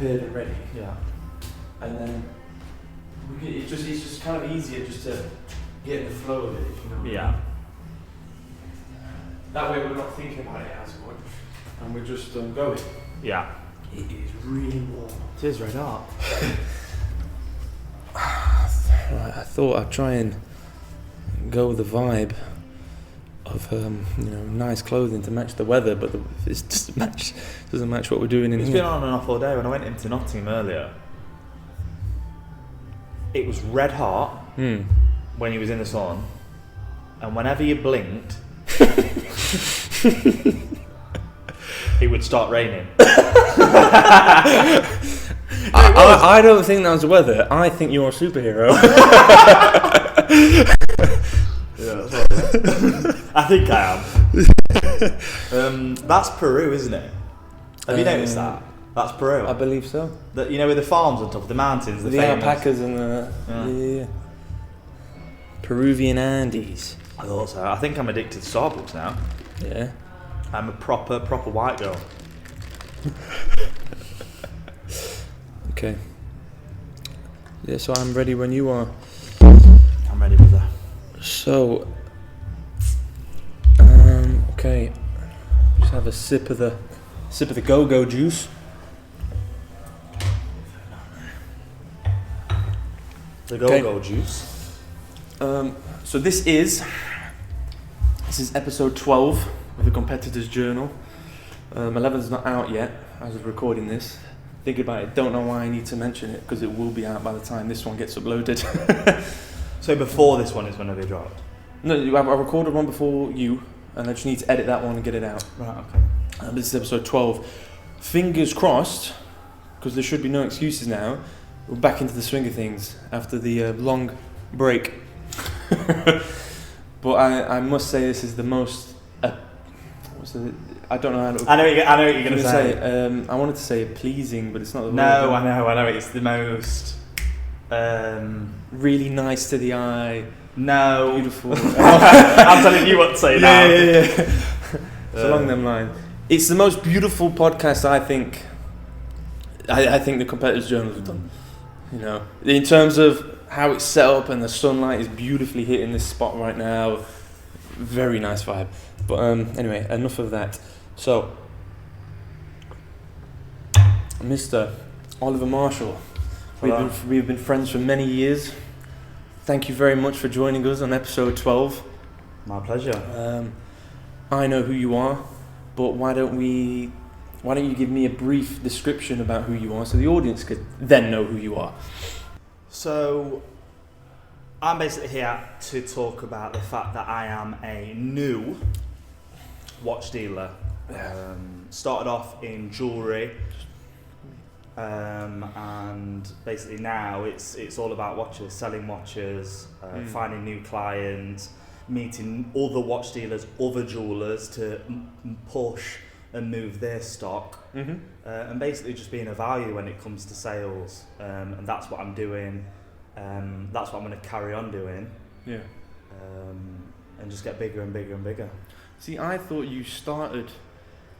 prepared and ready. Yeah. And then it's just kind of easier just to get in the flow of it, if you know what I mean. Yeah. That way we're not thinking about it as much, and we're just going. Yeah. It is really warm. It is red hot. Right, I thought I'd try and go with the vibe of nice clothing to match the weather, but it doesn't match what we're doing in It's here. been on and off all day. When I went into Nottingham earlier, it was red hot when you was in the sun, and whenever you blinked, it would start raining. I don't think that was the weather. I think you're a superhero. Yeah, that's right. I think I am. That's Peru, isn't it? Have you noticed that? That's Peru. I believe so. That, with the farms on top of the mountains, The alpacas and the yeah. Peruvian Andes. I thought so. I think I'm addicted to Starbucks now. Yeah. I'm a proper white girl. Okay. Yeah, so I'm ready when you are. I'm ready, brother. So, okay. Just have a sip of the go-go juice. The go-go juice. So this is episode 12 of the Competitor's Journal. 11's not out yet as of recording this. Thinking about it, don't know why I need to mention it, because it will be out by the time this one gets uploaded. So before this one is going to be dropped? No, I recorded one before you, and I just need to edit that one and get it out. Right, okay. This is episode 12. Fingers crossed, because there should be no excuses now. We're back into the swing of things after the long break. But I must say this is the most... I don't know how to... I know what you're going to say. I wanted to say pleasing, but it's not the word. No, I know. It's the most... really nice to the eye. No. Beautiful. I'm telling you what to say now. Yeah. It's along them lines. It's the most beautiful podcast, I think. I think the Competitors Journal have done. In terms of how it's set up, and the sunlight is beautifully hitting this spot right now. Very nice vibe. But anyway, enough of that. So, Mr. Oliver Marshall, we've been friends for many years. Thank you very much for joining us on episode 12. My pleasure. I know who you are, but why don't you give me a brief description about who you are, so the audience could then know who you are? So, I'm basically here to talk about the fact that I am a new watch dealer. Started off in jewellery, and basically now it's all about watches, selling watches, finding new clients, meeting other watch dealers, other jewellers to push and move their stock, and basically just being a value when it comes to sales, and that's what I'm doing. That's what I'm going to carry on doing. Yeah. And just get bigger and bigger and bigger. See, I thought you started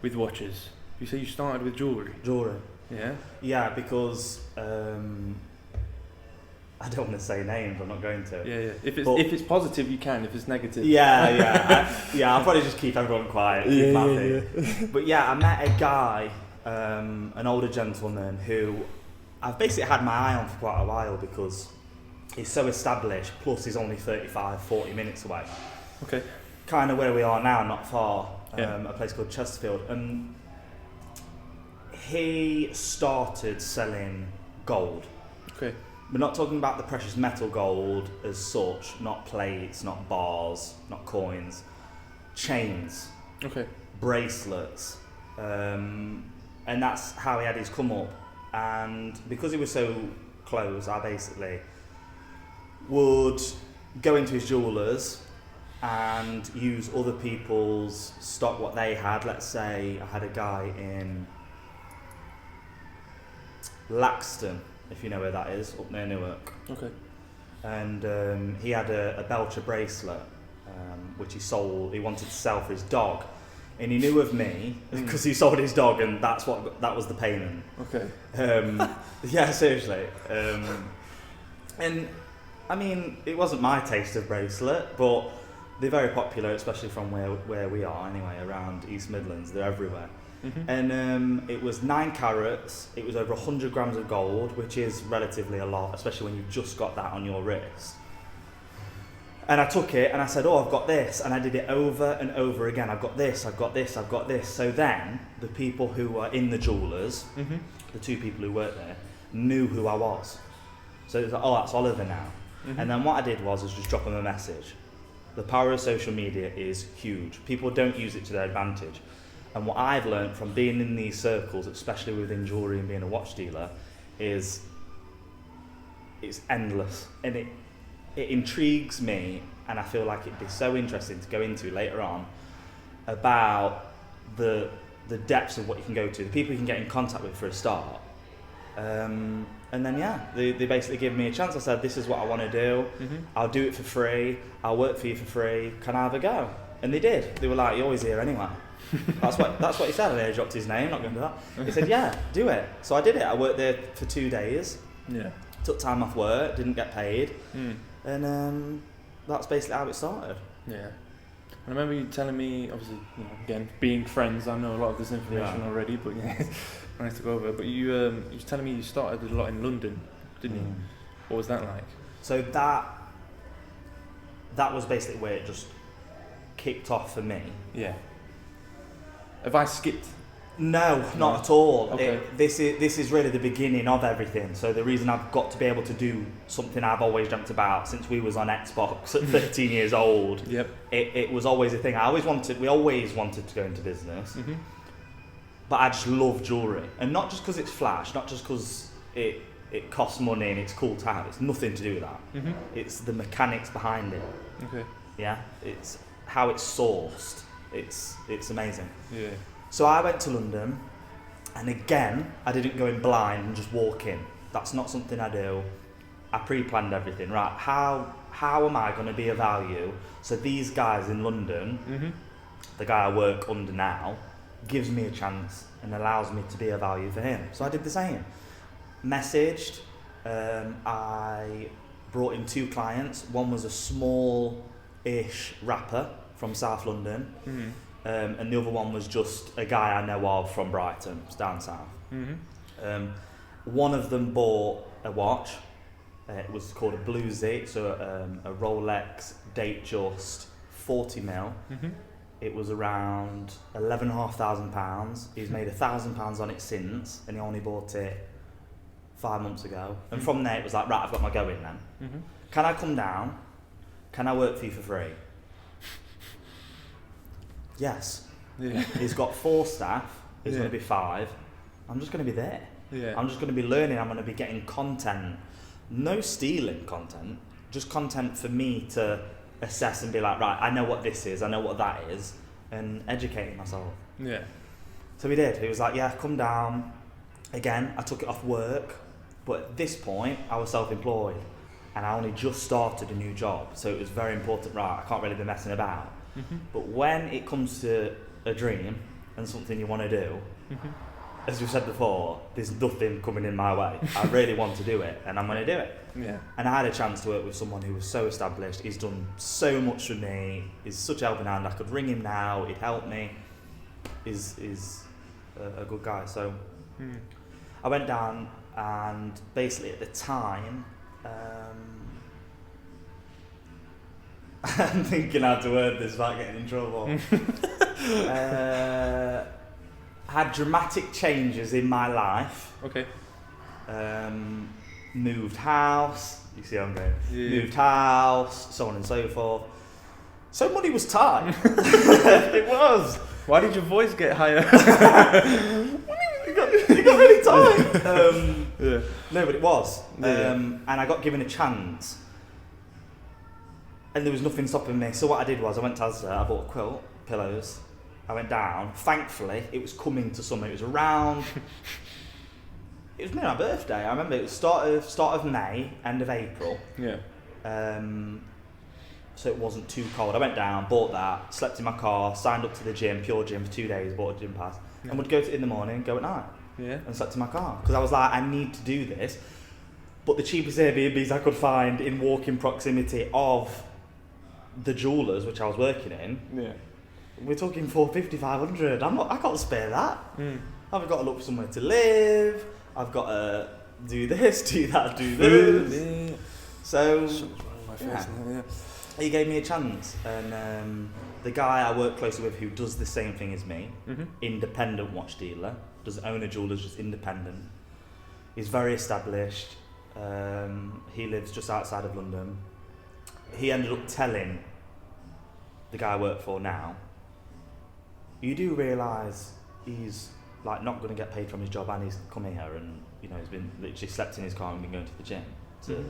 with watches. You say you started with jewellery. Jewellery. Yeah. Yeah, because I don't want to say names. I'm not going to. Yeah. If it's positive, you can. If it's negative. Yeah. I'll probably just keep everyone quiet. Keep happy. Yeah. But yeah, I met a guy, an older gentleman who I've basically had my eye on for quite a while because he's so established. Plus, he's only 35-40 minutes away. Okay. Kind of where we are now, not far. Yeah. A place called Chesterfield, and he started selling gold. Okay. We're not talking about the precious metal gold as such, not plates, not bars, not coins, chains, Okay. bracelets, and that's how he had his come up. And because he was so close, I basically would go into his jewellers and use other people's stock, what they had. Let's say I had a guy in Laxton, if you know where that is, up near Newark. Okay. And he had a Belcher bracelet, which he sold. He wanted to sell for his dog and he knew of me because he sold his dog, and that was the payment. Okay. Yeah, seriously. And I mean, it wasn't my taste of bracelet, but they're very popular, especially from where we are anyway, around East Midlands. They're everywhere. And it was 9 carats. It was over 100 grams of gold, which is relatively a lot, especially when you've just got that on your wrist. And I took it and I said, I've got this. And I did it over and over again. I've got this, I've got this, I've got this. So then the people who were in the jewellers, the 2 people who worked there, knew who I was. So it was like, that's Oliver now. And then what I did was just drop them a message. The power of social media is huge. People don't use it to their advantage. And what I've learned from being in these circles, especially within jewellery and being a watch dealer, is it's endless. And it intrigues me, and I feel like it'd be so interesting to go into later on about the depths of what you can go to, the people you can get in contact with for a start. And then they basically gave me a chance. I said, this is what I want to do. I'll do it for free. I'll work for you for free. Can I have a go? And they did. They were like, you're always here anyway. That's what he said. And he dropped his name. Not going to do that. He said, yeah, do it. So I did it. I worked there for 2 days. Yeah. Took time off work. Didn't get paid. And that's basically how it started. Yeah. I remember you telling me, obviously, again, being friends, I know a lot of this information already, but I need to go over it. But you was telling me you started a lot in London, didn't you? What was that like? So that was basically where it just kicked off for me. Yeah. Have I skipped? No, not at all. Okay. This is really the beginning of everything. So the reason I've got to be able to do something I've always dreamt about since we was on Xbox at 13 years old. Yep. It was always a thing. We always wanted to go into business. But I just love jewellery. And not just because it's flash, not just because it costs money and it's cool to have. It's nothing to do with that. It's the mechanics behind it. Okay. Yeah. It's how it's sourced. It's amazing. Yeah. So I went to London, and again, I didn't go in blind and just walk in. That's not something I do. I pre-planned everything. Right, how am I going to be of value? So these guys in London, the guy I work under now, gives me a chance and allows me to be of value for him. So I did the same. Messaged, I brought in 2 clients. One was a small-ish rapper from South London. And the other one was just a guy I know of from Brighton, it's down south. One of them bought a watch. It was called a Bluesy, so a Rolex Datejust 40 mil. It was around £11,500. He's made £1,000 on it since, and he only bought it 5 months ago. And from there, it was like, right, I've got my go in then. Can I come down? Can I work for you for free? Yes. Yeah. He's got 4 staff. There's going to be 5. I'm just going to be there. Yeah. I'm just going to be learning. I'm going to be getting content. No stealing content. Just content for me to assess and be like, right, I know what this is. I know what that is. And educating myself. Yeah. So we did. He was like, yeah, come down. Again, I took it off work. But at this point, I was self-employed. And I only just started a new job. So it was very important, right, I can't really be messing about. But when it comes to a dream and something you want to do, as we said before, there's nothing coming in my way. I really want to do it, and I'm going to do it. Yeah. And I had a chance to work with someone who was so established. He's done so much for me. He's such a helping hand. I could ring him now. He'd help me. He's a good guy. So I went down, and basically at the time, I'm thinking how to word this without getting in trouble. Had dramatic changes in my life. Okay. Moved house. You see how I'm going? Yeah. Moved house, so on and so forth. So money was tight. It was. Why did your voice get higher? It got really tight. No, but it was. And I got given a chance. And there was nothing stopping me. So what I did was I went to Asda, I bought a quilt, pillows. I went down. Thankfully, it was coming to summer. It was around... It was near my birthday. I remember it was start of May, end of April. Yeah. so it wasn't too cold. I went down, bought that, slept in my car, signed up to the gym, Pure Gym for 2 days, bought a gym pass, and would go in the morning, go at night, and slept in my car because I was like, I need to do this. But the cheapest Airbnbs I could find in walking proximity of the jewellers, which I was working in, we're talking 450, 500. I can't spare that. I've got to look for somewhere to live. I've got to do this, do that, do this. So, he gave me a chance, and the guy I work closely with who does the same thing as me, independent watch dealer, doesn't own a jeweller's, just independent. He's very established. He lives just outside of London. He ended up telling the guy I work for now, you do realise he's like not going to get paid from his job, and he's come here and he's been literally slept in his car and been going to the gym to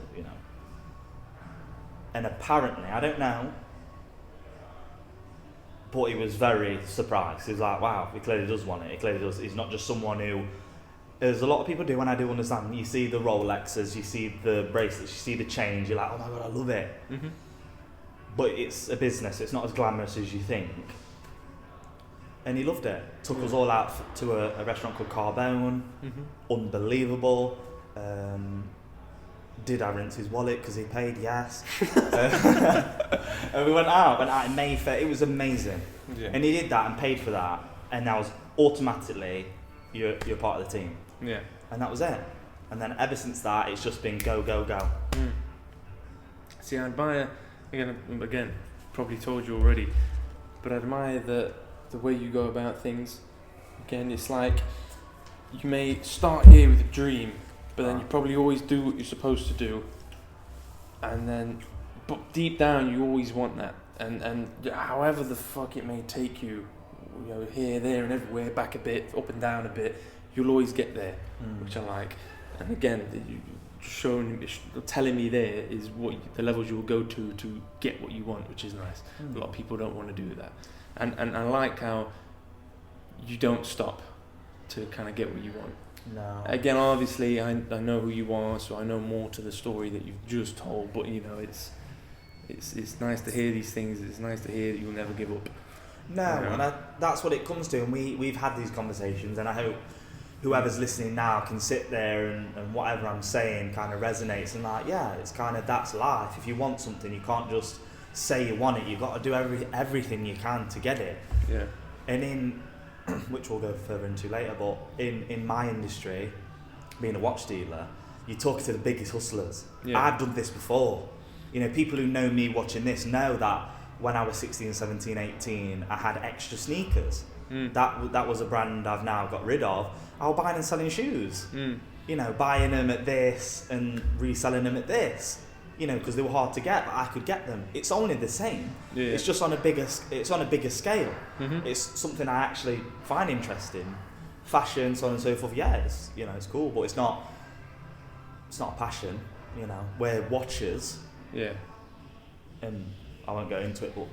and apparently, I don't know, but he was very surprised. He was like, wow, he clearly does want it. He clearly does. He's not just someone who, as a lot of people do, and I do understand, you see the Rolexes, you see the bracelets, you see the chains, you're like, oh my God, I love it. But it's a business, it's not as glamorous as you think. And he loved it. Took us all out to a restaurant called Carbone. Unbelievable. Did I rinse his wallet because he paid? Yes. And we went out in Mayfair. It was amazing. And he did that and paid for that. And that was automatically, you're part of the team. And that was it. And then ever since that, it's just been go, go, go. See, I admire, again, probably told you already, but I admire the way you go about things. Again, it's like you may start here with a dream, but then you probably always do what you're supposed to do, and then, but deep down you always want that, and however the fuck it may take you, here, there, and everywhere, back a bit, up and down a bit, you'll always get there, which I like. And again, telling me there is what the levels you will go to get what you want, which is nice. A lot of people don't want to do that. And I like how you don't stop to kind of get what you want. No. Again, obviously, I know who you are, so I know more to the story that you've just told. But it's nice to hear these things. It's nice to hear that you'll never give up. No, and that's what it comes to. And we've had these conversations, and I hope whoever's listening now can sit there and whatever I'm saying kind of resonates. And like, yeah, it's kind of, that's life. If you want something, you can't just say you want it. You've got to do everything you can to get it. Yeah. And in which we'll go further into later, but in my industry, being a watch dealer, you talk to the biggest hustlers. I've done this before. People who know me watching this know that when I was 16, 17, 18, I had extra sneakers. That was a brand I've now got rid of. I was buying and selling shoes. Buying them at this and reselling them at this. Because they were hard to get, but I could get them. It's only the same. It's just on a bigger scale. It's something I actually find interesting. Fashion, so on and so forth. Yeah, it's cool, but it's not a passion. We're watchers. Yeah. And I won't go into it, but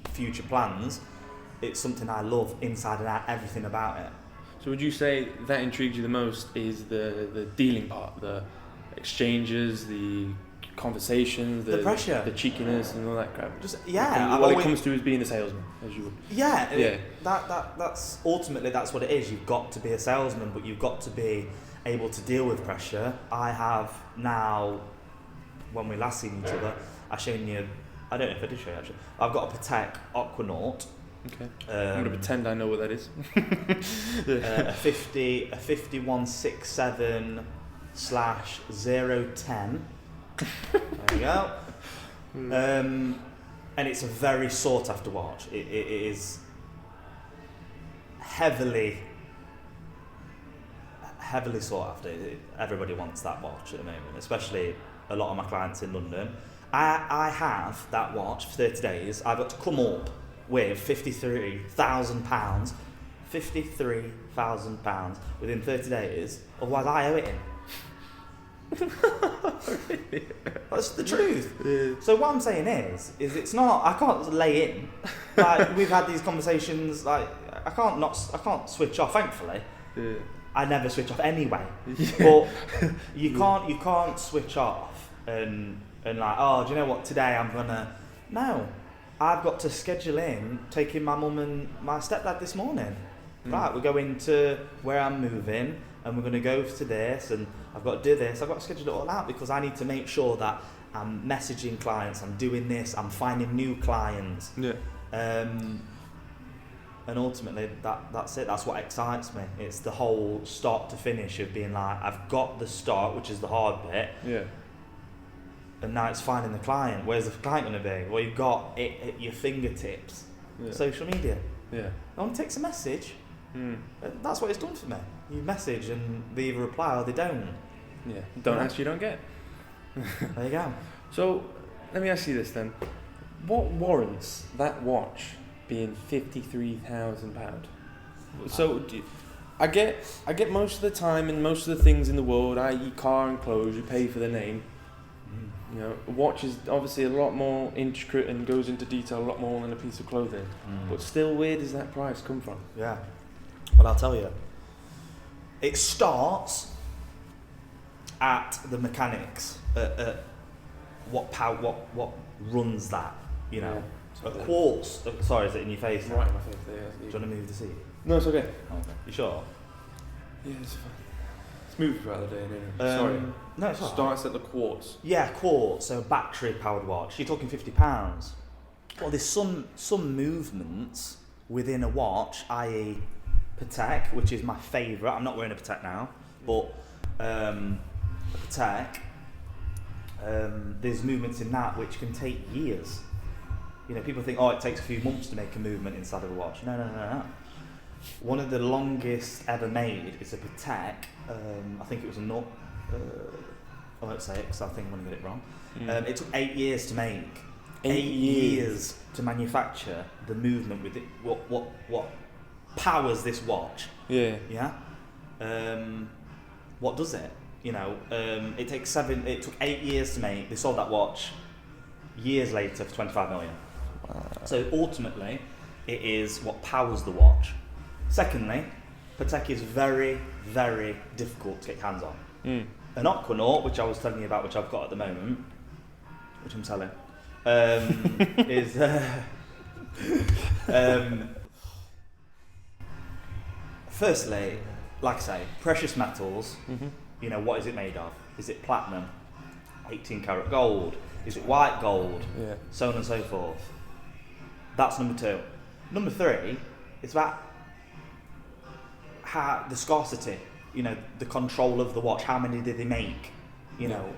future plans. It's something I love inside and out, everything about it. So would you say that intrigues you the most is the dealing part, the exchanges, the conversations, the pressure, the cheekiness, and all that crap? What it comes to is being a salesman, as you would. That's ultimately that's what it is. You've got to be a salesman, but you've got to be able to deal with pressure. I have now, when we last seen each other, I shown you. I don't know if I did show you actually. I've got a Patek Aquanaut. Okay. I'm gonna pretend I know what that is. a 5167/010. There you go. And it's a very sought after watch. It is heavily sought after. Everybody wants that watch at the moment, especially a lot of my clients in London. I have that watch for 30 days. I've got to come up with £53,000. £53,000 within 30 days, otherwise I owe it him. That's the truth. So what I'm saying is it's not, I can't lay in. Like, we've had these conversations, like I can't switch off, thankfully. I never switch off anyway. But you can't switch off and like, oh, do you know what, today I'm gonna No, I've got to schedule in taking my mum and my stepdad this morning. Right, we're going to where I'm moving, and we're going to go to this, and I've got to do this. I've got to schedule it all out because I need to make sure that I'm messaging clients, I'm doing this, I'm finding new clients. Yeah. And ultimately, that's it. That's what excites me. It's the whole start to finish of being like, I've got the start, which is the hard bit. Yeah. And now it's finding the client. Where's the client going to be? Well, you've got it at your fingertips. Yeah. Social media. Yeah. No one takes a message. That's what it's done for me. You message and they either reply or they don't. Yeah. Don't ask, you don't get. There you go. So, let me ask you this then. What warrants that watch being £53,000? So, I get most of the time and most of the things in the world, i.e. car and clothes, you pay for the name. You know, a watch is obviously a lot more intricate and goes into detail a lot more than a piece of clothing. But still, where does that price come from? Yeah. Well, I'll tell you. It starts at the mechanics, at what runs that, you know. Yeah. A quartz. Sorry, is it in your face? Right in my face there. Do you want to move the seat? No, it's okay. Okay. You sure? Yeah, it's fine. It's moved throughout the day, isn't it? Sorry. No, it's all right. Starts at the quartz. Yeah, quartz. So battery powered watch. You're talking £50. Well, there's some movements within a watch, i.e. Patek, which is my favourite. I'm not wearing a Patek now, but Patek. There's movements in that which can take years. You know, people think, it takes a few months to make a movement inside of a watch. No. One of the longest ever made is a Patek. I think it was a I won't say it because I think I'm going to get it wrong. It took 8 years to make. 8 years to manufacture the movement with it. What powers this watch? Yeah. Yeah. What does it? You know, it took 8 years to make. They sold that watch years later for 25 million. Wow. So ultimately, it is what powers the watch. Secondly, Patek is very, very difficult to get hands on. An Aquanaut, which I was telling you about, which I've got at the moment, which I'm selling, is firstly, like I say, precious metals. You know, what is it made of? Is it platinum? 18 karat gold? Is it white gold? Yeah. So on and so forth. That's number 2. Number 3, it's about the scarcity. You know, the control of the watch. How many did they make? You know,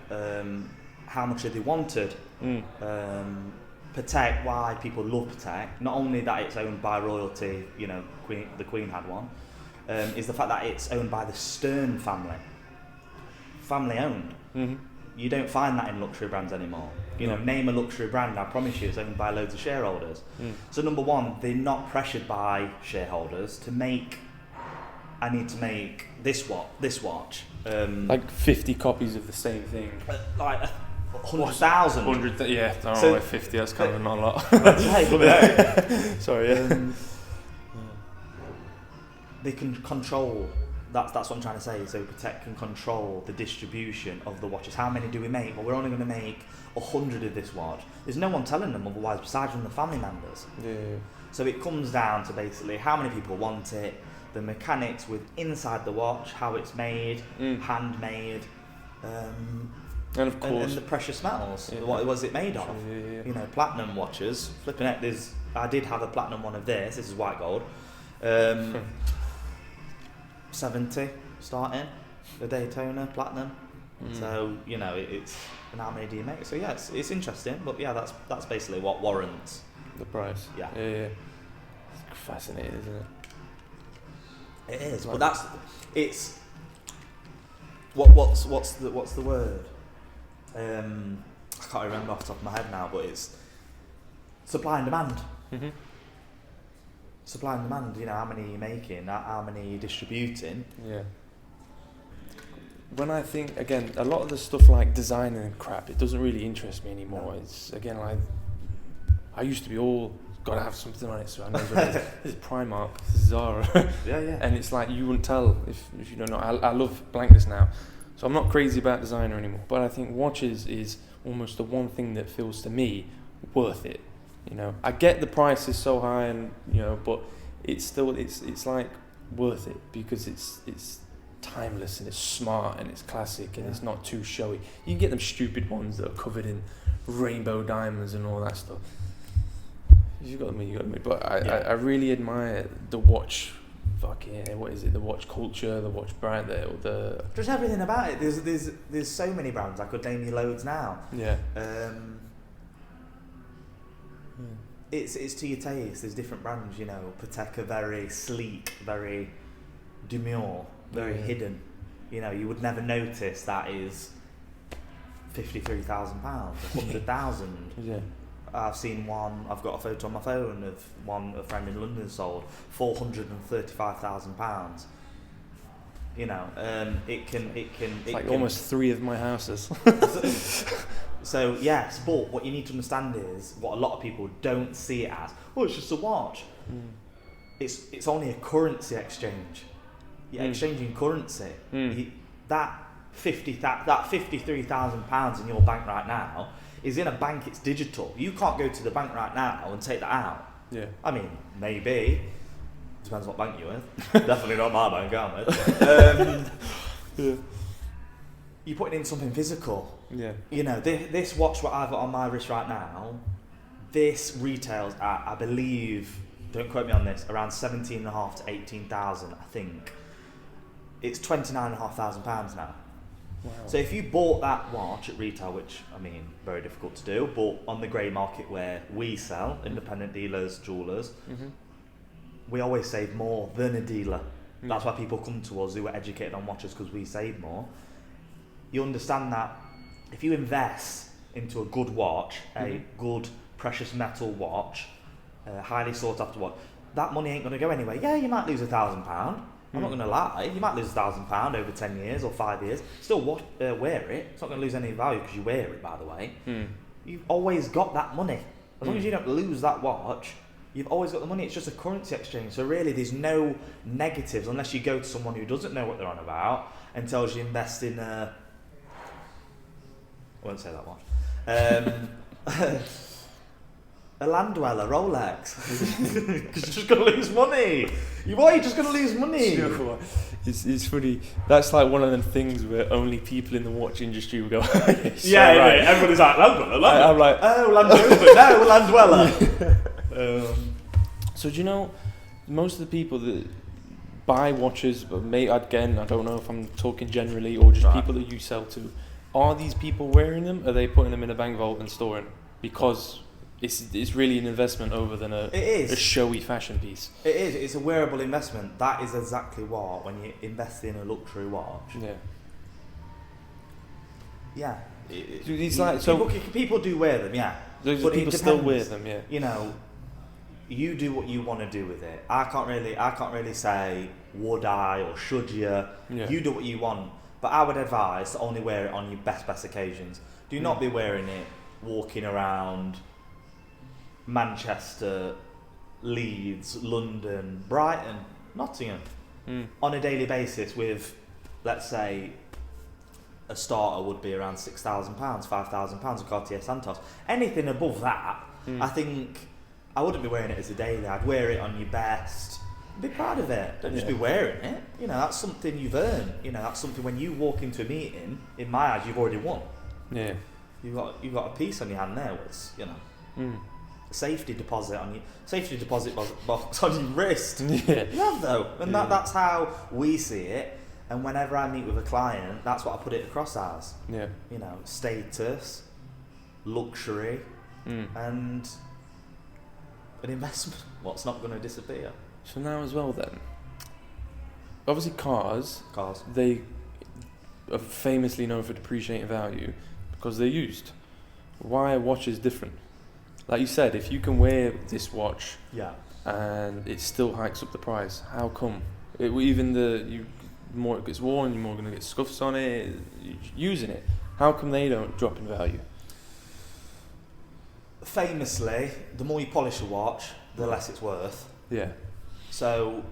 how much are they wanted? Patek, why people love Patek, not only that it's owned by royalty, you know, the Queen had one, is the fact that it's owned by the Stern family. Family owned. You don't find that in luxury brands anymore. You know, name a luxury brand, I promise you, it's owned by loads of shareholders. So number 1, they're not pressured by shareholders to make, I need to make this watch. Like 50 copies of the same thing. Like 100,000. 100, yeah, I don't So- know, 50, that's kind of not a lot. Sorry, yeah. They can control, that's what I'm trying to say. So Patek can control the distribution of the watches. How many do we make? Well, we're only going to make 100 of this watch. There's no one telling them otherwise besides from the family members. Yeah. So it comes down to basically how many people want it, the mechanics with inside the watch, how it's made, handmade, And of course, and the precious metals. What was it made of? Yeah. You know, platinum watches. Flipping it, I did have a platinum one of this. This is white gold. 70 starting, the Daytona platinum. So you know, it's and how many do you make? So yeah, it's interesting. But yeah, that's basically what warrants the price. Yeah. It's fascinating, isn't it? It is, but it's what's the word? I can't remember off the top of my head now, but it's supply and demand. Supply and demand. You know, how many are you making? How many are you distributing? Yeah. When I think, again, a lot of the stuff like designing and crap, it doesn't really interest me anymore. It's, again, like, I used to be all, gotta have something on it, so I know what it is. This is Primark, this is Zara. Yeah. And it's like, you wouldn't tell if you don't know. I love blankness now. So I'm not crazy about designer anymore. But I think watches is almost the one thing that feels to me worth it. You know, I get the price is so high, and you know, but it's still it's like worth it because it's timeless and it's smart and it's classic and it's not too showy. You can get them stupid ones that are covered in rainbow diamonds and all that stuff. You got me. But I really admire the watch. Fuck yeah! What is it? The watch culture, the watch brand, the just everything about it. There's so many brands. I could name you loads now. Yeah. It's to your taste. There's different brands. You know, Patek are very sleek, very demure, very hidden. You know, you would never notice that is £53,000, 100,000. Yeah. I've seen one. I've got a photo on my phone of one a friend in London sold £435,000. You know, it's like almost 3 of my houses. So yes, but what you need to understand is what a lot of people don't see it as. Oh, it's just a watch. It's only a currency exchange. You're exchanging currency. That £53,000 in your bank right now is in a bank. It's digital. You can't go to the bank right now and take that out. Yeah. I mean, maybe. Depends what bank you're with. Definitely not my bank, aren't it? Yeah. You're putting in something physical. Yeah. You know, this watch what I've got on my wrist right now, this retails at, I believe, don't quote me on this, around 17,500 to 18,000, I think. It's £29,500 now. Wow. So if you bought that watch at retail, which, I mean, very difficult to do, but on the grey market where we sell, independent dealers, jewellers, we always save more than a dealer. That's why people come to us who are educated on watches, because we save more. You understand that if you invest into a good watch, a good precious metal watch, a highly sought after watch, that money ain't going to go anywhere. Yeah, you might lose £1,000. I'm not going to lie. You might lose £1,000 over 10 years or 5 years. Still wear it. It's not going to lose any value because you wear it, by the way. You've always got that money. As long as you don't lose that watch, you've always got the money. It's just a currency exchange. So really, there's no negatives unless you go to someone who doesn't know what they're on about and tells you invest in a... I won't say that watch. A land dweller, Rolex. Because you're just going to lose money. You're just going to lose money. It's funny. That's like one of them things where only people in the watch industry will go, yeah, right. Everybody's like, land dweller. I'm like, oh, land dweller. No, land dweller. So do you know, most of the people that buy watches, but again, I don't know if I'm talking generally or just people that you sell to, are these people wearing them? Are they putting them in a bank vault and storing? Because it's really an investment over than a showy fashion piece. It is. It's a wearable investment. That is exactly what, when you invest in a luxury watch. Yeah. People do wear them, yeah. But people still wear them, yeah. You know, you do what you want to do with it. I can't really say would I or should you. Yeah. You do what you want. But I would advise to only wear it on your best occasions. Do not be wearing it walking around Manchester, Leeds, London, Brighton, Nottingham on a daily basis with, let's say, a starter would be around £6,000, £5,000 of Cartier Santos. Anything above that, I think I wouldn't be wearing it as a daily. I'd wear it on your best. Be proud of it. Don't just be wearing it. You know, that's something you've earned. You know, that's something when you walk into a meeting, in my eyes, you've already won. Yeah. You've got a piece on your hand there, which, you know, safety deposit box on your wrist. Yeah. You have though, and that's how we see it. And whenever I meet with a client, that's what I put it across as. Yeah. You know, status, luxury, and an investment. What's not going to disappear? So now as well then, obviously cars, they are famously known for depreciating value because they're used. Why are watches different? Like you said, if you can wear this watch and it still hikes up the price, how come? The more it gets worn, you're more going to get scuffs on it, using it. How come they don't drop in value? Famously, the more you polish a watch, the less it's worth. Yeah. So,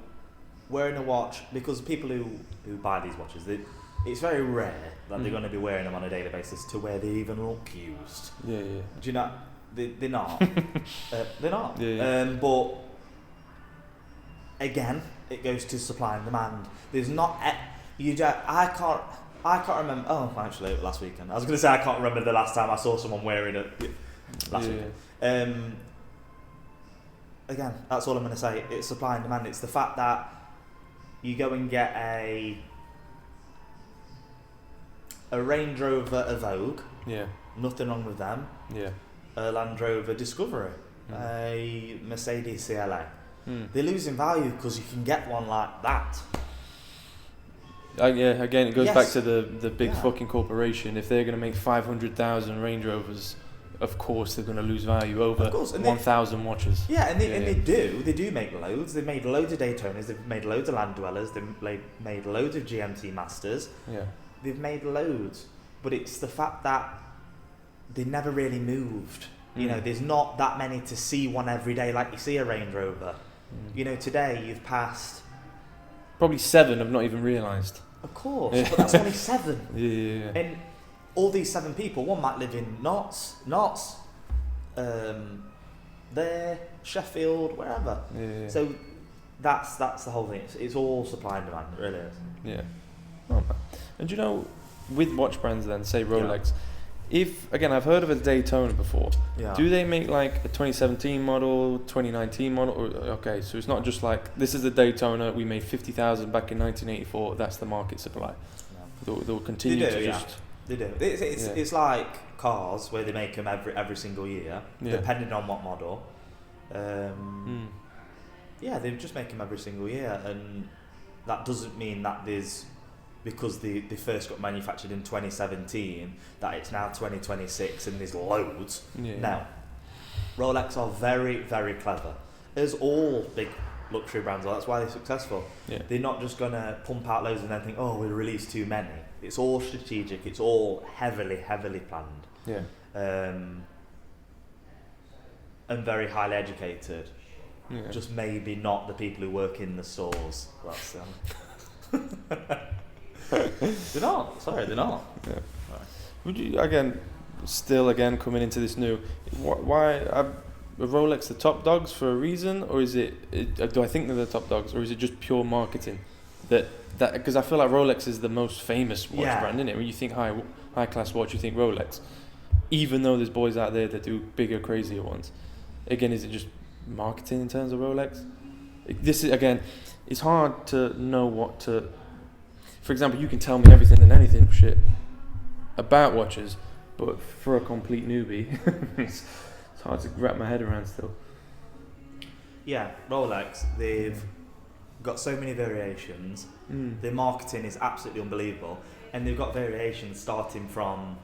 wearing a watch, because people who buy these watches, it's very rare that they're going to be wearing them on a daily basis to where they even look used. Yeah, yeah. Do you know? They're not. They're not. Yeah. But again, it goes to supply and demand. There's not. I can't remember. Oh, actually, last weekend. I was going to say I can't remember the last time I saw someone wearing it. Last weekend. Again, that's all I'm going to say. It's supply and demand. It's the fact that you go and get a Range Rover Evoque. Yeah. Nothing wrong with them. Yeah. A Land Rover Discovery. A Mercedes CLA. They're losing value because you can get one like that. Yeah, again, it goes back to the big fucking corporation. If they're going to make 500,000 Range Rovers, of course they're going to lose value over 1,000 watches. Yeah, and they do make loads. They've made loads of Daytonas. They've made loads of Land Dwellers. They've made loads of GMT Masters. Yeah. They've made loads, but it's the fact that they never really moved. You know, there's not that many to see one every day like you see a Range Rover. You know, today you've passed... Probably 7 I've not even realised. Of course, but that's only 7. Yeah. And all these 7 people, one might live in Notts, there, Sheffield, wherever. Yeah. So that's the whole thing. It's all supply and demand, it really is. Yeah. Oh, and you know, with watch brands then, say Rolex, if, again, I've heard of a Daytona before, do they make like a 2017 model, 2019 model? Or, okay, so it's not just like, this is the Daytona, we made 50,000 back in 1984, that's the market supply. No. They'll continue to just... They do. It's like cars where they make them every single year, depending on what model. Yeah, they just make them every single year, and that doesn't mean that there's... because they first got manufactured in 2017, that it's now 2026 and there's loads. No. Rolex are very, very clever. As all big luxury brands are, that's why they're successful. They're not just going to pump out loads and then think, oh, we'll release too many. It's all strategic, it's all heavily planned. And very highly educated. Just maybe not the people who work in the stores. That's they're not. Sorry, they're not. Yeah. Right. Would you again coming into this new? Why are Rolex the top dogs for a reason, or is it? Do I think they're the top dogs, or is it just pure marketing? That because I feel like Rolex is the most famous watch brand, isn't it? When you think high class watch, you think Rolex. Even though there's boys out there that do bigger, crazier ones. Again, is it just marketing in terms of Rolex? This is again, it's hard to know what to. For example, you can tell me everything and anything about watches, but for a complete newbie, it's hard to wrap my head around still. Yeah, Rolex, they've got so many variations. Their marketing is absolutely unbelievable, and they've got variations starting from,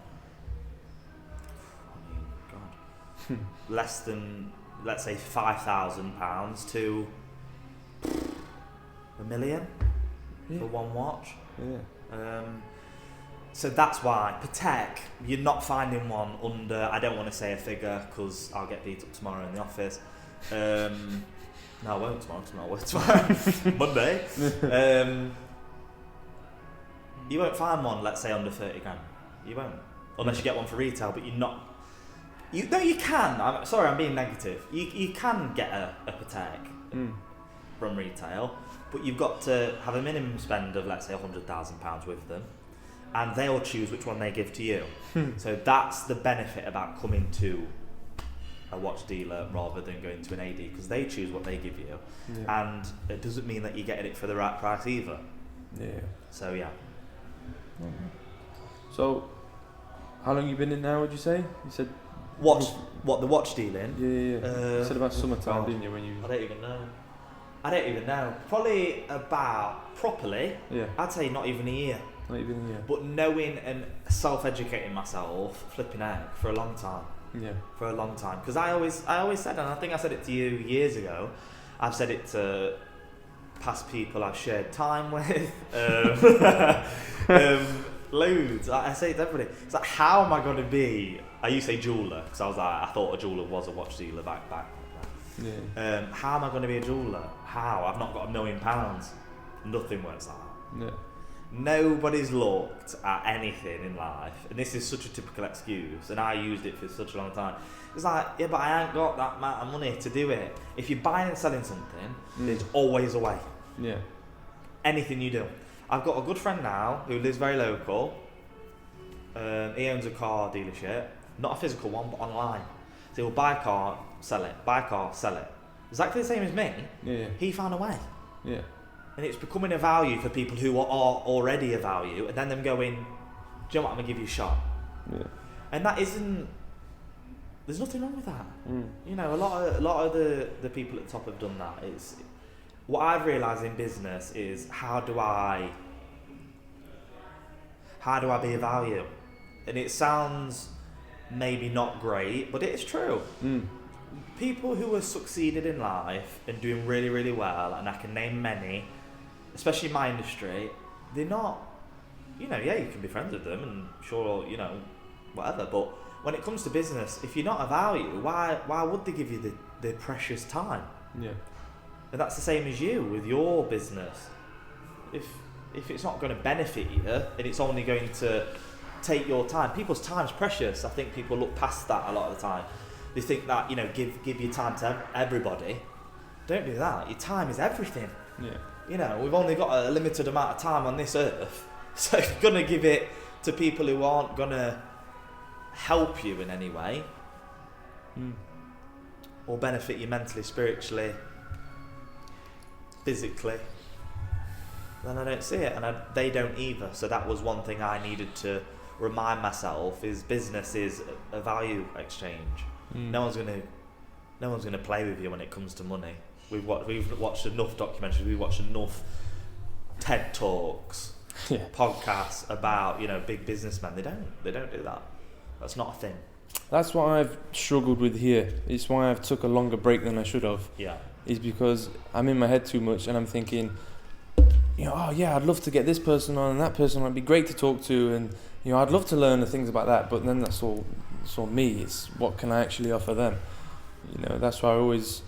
less than, let's say, £5,000 to $1 million for one watch. So that's why Patek, you're not finding one under, I don't want to say a figure because I'll get beat up tomorrow in the office. No, I won't tomorrow because I'm not working tomorrow. Monday. You won't find one, let's say, under 30 grand. You won't. Unless you get one for retail, but you're not. You can. I'm being negative. You can get a Patek from retail, but you've got to have a minimum spend of, let's say, £100,000 with them, and they'll choose which one they give to you. So that's the benefit about coming to a watch dealer rather than going to an AD, because they choose what they give you, and it doesn't mean that you're getting it for the right price either. So So, how long you been in now? Would you say? You said the watch dealing? You said about summertime, didn't you? When you? I don't even know. Probably about properly. I'd say not even a year. Not even a year. But knowing and self-educating myself, flipping out for a long time. For a long time, because I always said, and I think I said it to you years ago. I've said it to past people I've shared time with. Loads. I say it to everybody. It's like, how am I going to be? I used to say jeweler because I thought a jeweler was a watch dealer back. How am I going to be a jeweler? How? I've not got £1 million. Nothing works like that. Nobody's looked at anything in life, and this is such a typical excuse, and I used it for such a long time. It's like, yeah, but I ain't got that amount of money to do it. If you're buying and selling something, there's always a way. Yeah. Anything you do. I've got a good friend now who lives very local. He owns a car dealership, not a physical one, but online. So he'll buy a car, sell it, buy a car, sell it. Exactly the same as me. Yeah. He found a way. Yeah. And it's becoming a value for people who are already a value, and then them going, do you know what, I'm going to give you a shot. Yeah. And that isn't, there's nothing wrong with that. Mm. You know, a lot of the people at the top have done that. It's, what I've realised in business is how do I be a value? And it sounds maybe not great, but it is true. Mm. People who have succeeded in life and doing really, really well, and I can name many, especially in my industry, they're not, you know, yeah, you can be friends with them and sure, you know, whatever, but when it comes to business, if you're not a value, why would they give you the precious time? Yeah. And that's the same as you with your business. If it's not going to benefit you and it's only going to take your time, people's time's precious. I think people look past that a lot of the time. They think that, you know, give your time to everybody. Don't do that. Your time is everything. Yeah. You know, we've only got a limited amount of time on this earth. So if you're going to give it to people who aren't going to help you in any way, or benefit you mentally, spiritually, physically, then I don't see it, and they don't either. So that was one thing I needed to remind myself: is business is a value exchange. No one's gonna play with you when it comes to money. We've watched enough documentaries. We've watched enough TED talks, podcasts about, you know, big businessmen. They don't do that. That's not a thing. That's what I've struggled with here. It's why I've took a longer break than I should have. Yeah. Is because I'm in my head too much and I'm thinking, you know, oh yeah, I'd love to get this person on and that person on. It'd be great to talk to, and you know, I'd love to learn the things about that. But then that's all me. It's what can I actually offer them? You know, that's why I always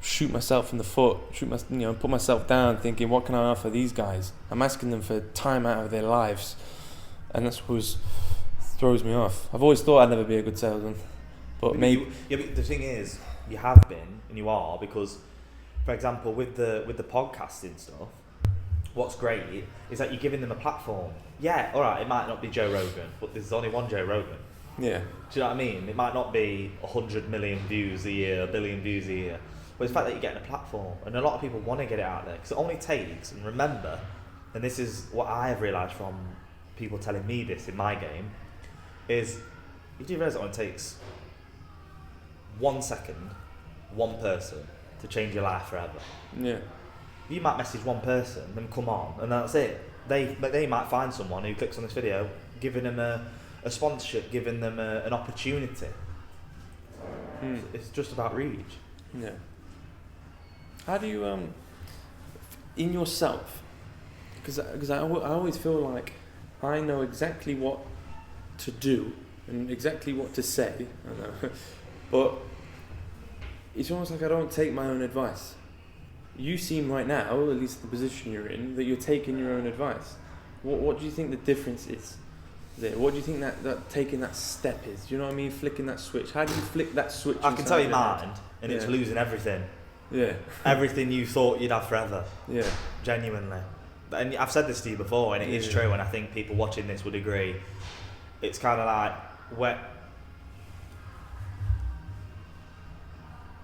shoot myself in the foot, put myself down, thinking, what can I offer these guys? I'm asking them for time out of their lives, and that's what throws me off. I've always thought I'd never be a good salesman, but maybe. But the thing is, you have been, and you are, because, for example, with the podcasting stuff, what's great is that you're giving them a platform. Yeah, all right, it might not be Joe Rogan, but there's only one Joe Rogan. Yeah. Do you know what I mean? It might not be 100 million views a year, 1 billion views a year, but it's the fact that you're getting a platform, and a lot of people want to get it out there, because it only takes, and remember, and this is what I have realised from people telling me this in my game, is you do realise it only takes 1 second, one person to change your life forever. Yeah. You might message one person, them come on, and that's it. They might find someone who clicks on this video, giving them a sponsorship, giving them an opportunity. It's just about reach. Yeah. How do you, in yourself, because I always feel like I know exactly what to do and exactly what to say, I know, but it's almost like I don't take my own advice. You seem right now, at least the position you're in, that you're taking your own advice. What do you think the difference is there? What do you think that taking that step is? Do you know what I mean? Flicking that switch. How do you flick that switch? I can tell you mine, and it's losing everything. Yeah. Everything you thought you'd have forever. Yeah. Genuinely. And I've said this to you before, and it is true, and I think people watching this would agree. It's kind of like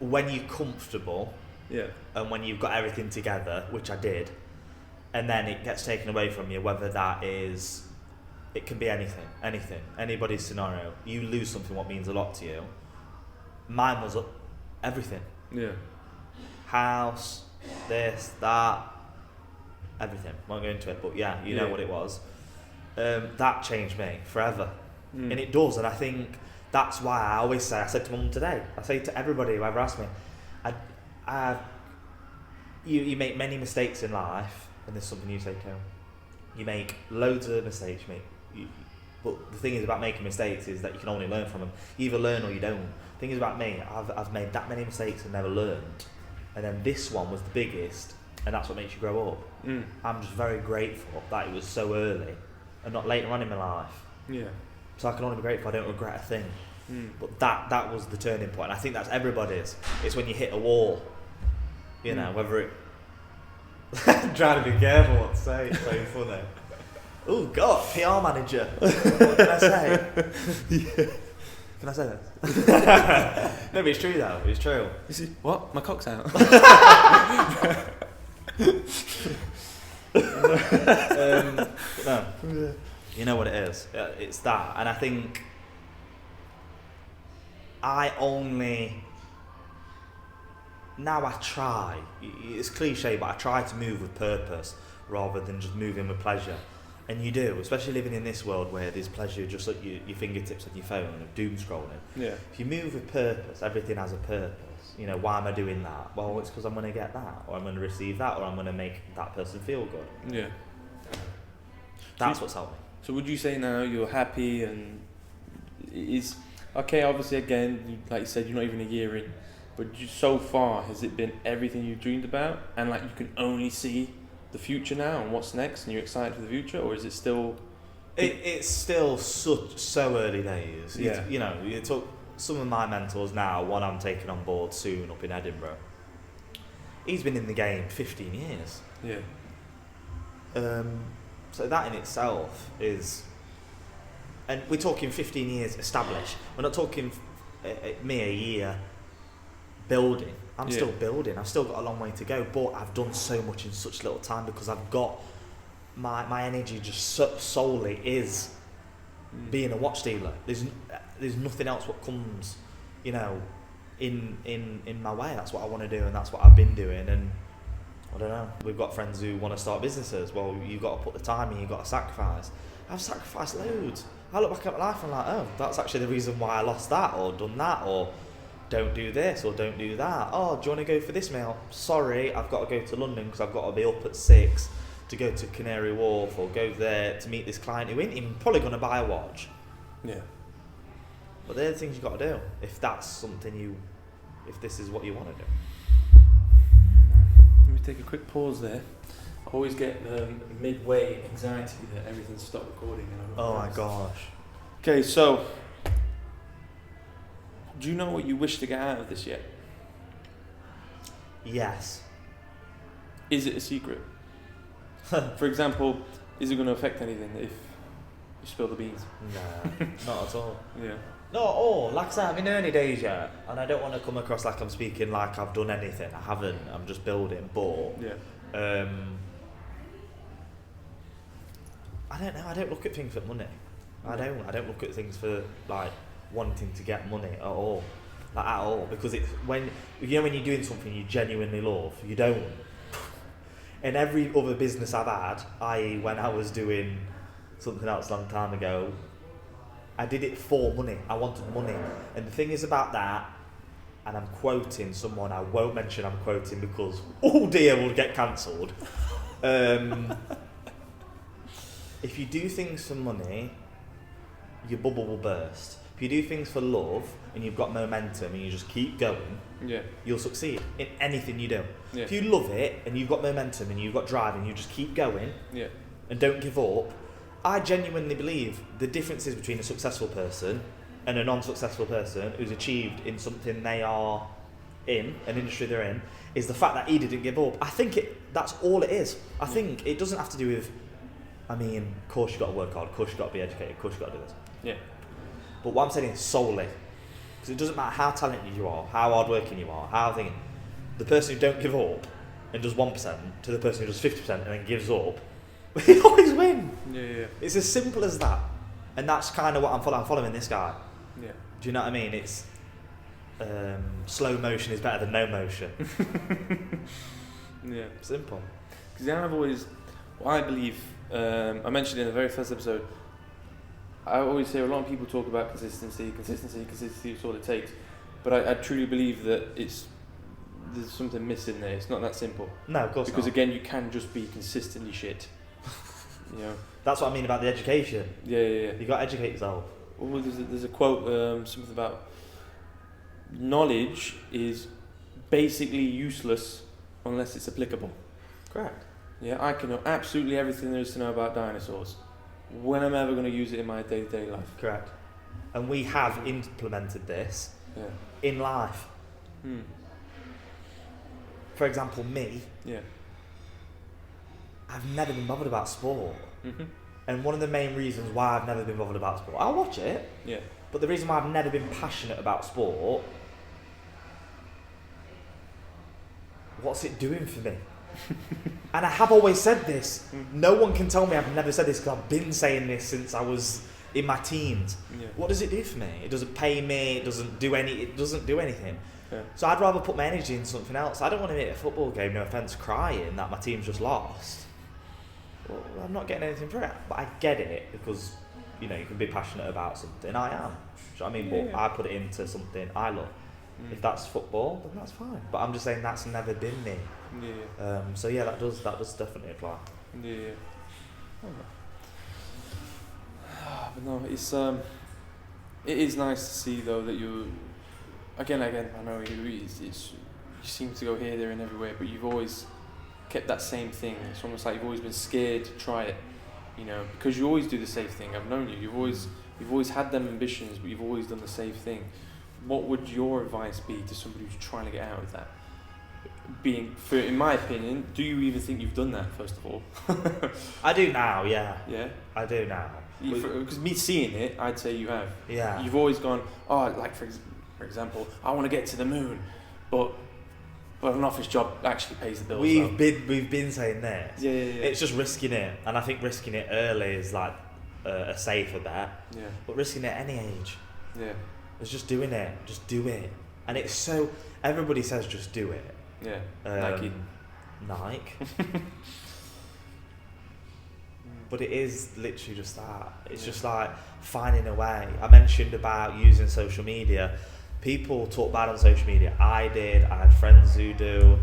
when you're comfortable, and when you've got everything together, which I did, and then it gets taken away from you, whether that is, it can be anything, anybody's scenario. You lose something what means a lot to you. Mine was everything. Yeah. House, this, that, everything. Won't go into it, but yeah, you know what it was. That changed me forever, and it does. And I think that's why I always say, I said to Mum today, I say to everybody who ever asks me, you make many mistakes in life, and there's something you say to them. You make loads of mistakes, but the thing is about making mistakes is that you can only learn from them. You either learn or you don't. The thing is about me, I've made that many mistakes and never learned, and then this one was the biggest, and that's what makes you grow up. I'm just very grateful that it was so early and not later on in my life. Yeah. So I can only be grateful I don't regret a thing. But that was the turning point. And I think that's everybody's. It's when you hit a wall, you know, whether it... I'm trying to be careful what to say, it's so funny. Oh God, PR manager. What can I say? Yeah. Can I say that? No, but it's true though, it's true. What? My cock's out. No. You know what it is. It's that. And I think now I try, it's cliche, but I try to move with purpose rather than just moving with pleasure. And you do, especially living in this world where there's pleasure just at your fingertips on your phone of doom scrolling. Yeah. If you move with purpose, everything has a purpose. You know, why am I doing that? Well, it's because I'm going to get that, or I'm going to receive that, or I'm going to make that person feel good. Yeah. That's what's helped me. So would you say now you're happy and is... Okay, obviously again, like you said, you're not even a year in, but so far, has it been everything you dreamed about? And like you can only see the future now and what's next and you're excited for the future, or is it still... It's still so early days. Yeah. You know, you took some of my mentors now, one I'm taking on board soon up in Edinburgh. He's been in the game 15 years. Yeah. So that in itself is... And we're talking 15 years established. We're not talking me a year building. I'm still building. I've still got a long way to go, but I've done so much in such little time because I've got my energy just solely is being a watch dealer. There's nothing else what comes, you know, in my way. That's what I want to do, and that's what I've been doing. And I don't know. We've got friends who want to start businesses. Well, you've got to put the time in. You've got to sacrifice. I've sacrificed loads. I look back at my life and I'm like, oh, that's actually the reason why I lost that, or done that, or don't do this, or don't do that. Oh, do you want to go for this meal? Sorry, I've got to go to London because I've got to be up at 6 to go to Canary Wharf, or go there to meet this client who ain't even probably going to buy a watch. Yeah. But they're the things you've got to do if that's something if this is what you want to do. Let me take a quick pause there. I always get midway anxiety that everything's stopped recording. Oh my gosh. Okay, so do you know what you wish to get out of this yet? Yes. Is it a secret? For example, is it going to affect anything if you spill the beans? Nah, not at all. Yeah. Not at all. Like I said, I'm in early days yet, and I don't want to come across like I'm speaking like I've done anything. I haven't. I'm just building. But I don't know. I don't look at things for money. I don't look at things for like wanting to get money at all, because it's when you're doing something you genuinely love, you don't. In every other business I've had, i.e. when I was doing something else a long time ago, I did it for money. I wanted money. And the thing is about that, and I'm quoting someone, I won't mention I'm quoting because, oh dear, we'll get cancelled. If you do things for money, your bubble will burst. If you do things for love and you've got momentum and you just keep going, you'll succeed in anything you do. Yeah. If you love it and you've got momentum and you've got drive and you just keep going and don't give up, I genuinely believe the differences between a successful person and a non-successful person who's achieved in something they are in, an industry they're in, is the fact that he didn't give up. I think that's all it is. I think it doesn't have to do with, I mean, of course you've got to work hard, of course you've got to be educated, of course you've got to do this. Yeah. But what I'm saying is solely, because it doesn't matter how talented you are, how hardworking you are, how thinking, the person who don't give up and does 1% to the person who does 50% and then gives up, they always win. Yeah. It's as simple as that. And that's kind of what I'm following this guy. Yeah. Do you know what I mean? It's slow motion is better than no motion. Yeah. Simple. Because I've always, I believe, I mentioned in the very first episode, I always hear a lot of people talk about consistency is all it takes. But I truly believe that there's something missing there. It's not that simple. No, of course because not. Again, you can just be consistently shit. You know? That's what I mean about the education. Yeah. You got to educate yourself. Well, there's a quote, something about knowledge is basically useless unless it's applicable. Correct. Yeah, I can know absolutely everything there is to know about dinosaurs. When am I ever going to use it in my day-to-day life? Correct. And we have implemented this in life. For example, me. Yeah. I've never been bothered about sport. Mm-hmm. And one of the main reasons why I've never been bothered about sport, I'll watch it. Yeah. But the reason why I've never been passionate about sport, what's it doing for me? And I have always said this. No one can tell me I've never said this because I've been saying this since I was in my teens. Yeah. What does it do for me? It doesn't pay me. It doesn't do anything. Yeah. So I'd rather put my energy in something else. I don't want to be at a football game, no offence, crying that my team's just lost. Well, I'm not getting anything for it. But I get it because, you can be passionate about something. I am. Do you know what I mean? But I put it into something I love. If that's football, then that's fine. But I'm just saying that's never been me. Yeah. So yeah, that does definitely apply. Yeah. But no, it is nice to see though that you, again, I know you seem to go here, there, and everywhere, but you've always kept that same thing. It's almost like you've always been scared to try it, because you always do the safe thing. I've known you. You've always had them ambitions, but you've always done the safe thing. What would your advice be to somebody who's trying to get out of that? In my opinion, do you even think you've done that, first of all? I do now, yeah. Yeah? I do now. Because me seeing it, I'd say you have. Yeah. You've always gone, like for example, I want to get to the moon, but an office job actually pays the bills. We've been saying this. Yeah. It's just risking it, and I think risking it early is like a safer bet. Yeah. But risking it at any age. Yeah. It's just doing it. Just do it. And it's so... Everybody says just do it. Yeah. Nike. But it is literally just that. It's just like finding a way. I mentioned about using social media. People talk bad on social media. I did. I had friends who do.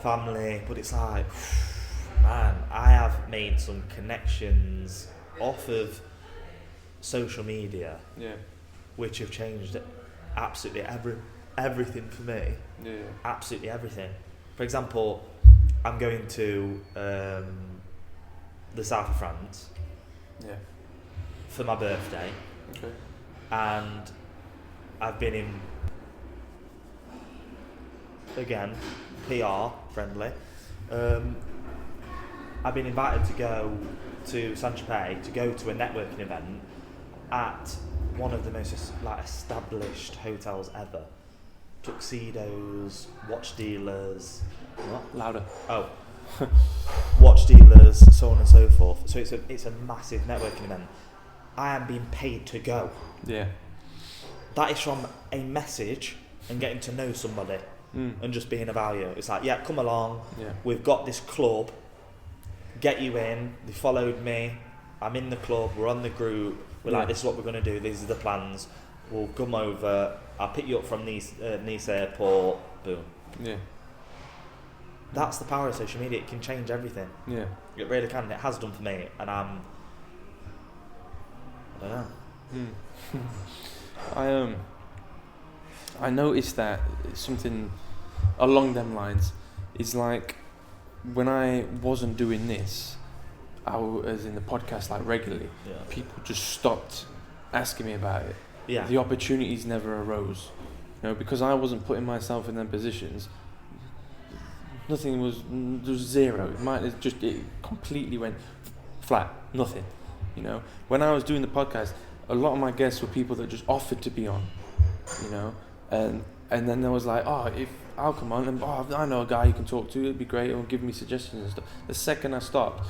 Family. But it's like, man, I have made some connections off of social media. Yeah. Which have changed absolutely everything for me. Yeah. Absolutely everything. For example, I'm going to the south of France. Yeah. For my birthday. Okay. And I've been in, again, PR friendly. I've been invited to go to Saint-Tropez to go to a networking event at one of the most established hotels ever. Tuxedos, watch dealers. What? Louder. Oh. Watch dealers, so on and so forth. So it's a massive networking event. I am being paid to go. Yeah. That is from a message and getting to know somebody and just being of value. It's like, yeah, come along. Yeah. We've got this club. Get you in. They followed me. I'm in the club. We're on the group. We're like, this is what we're going to do. These are the plans. We'll come over. I'll pick you up from Nice airport. Boom. Yeah. That's the power of social media. It can change everything. Yeah. It really can. It has done for me. And I don't know. I noticed that something along them lines is like when I wasn't doing this, as in the podcast regularly, people just stopped asking me about it. Yeah. The opportunities never arose, because I wasn't putting myself in them positions. Nothing was zero. It completely went flat. Nothing. When I was doing the podcast, a lot of my guests were people that just offered to be on. And then there was like, if I'll come on, and I know a guy you can talk to. It'd be great. It'll give me suggestions and stuff. The second I stopped,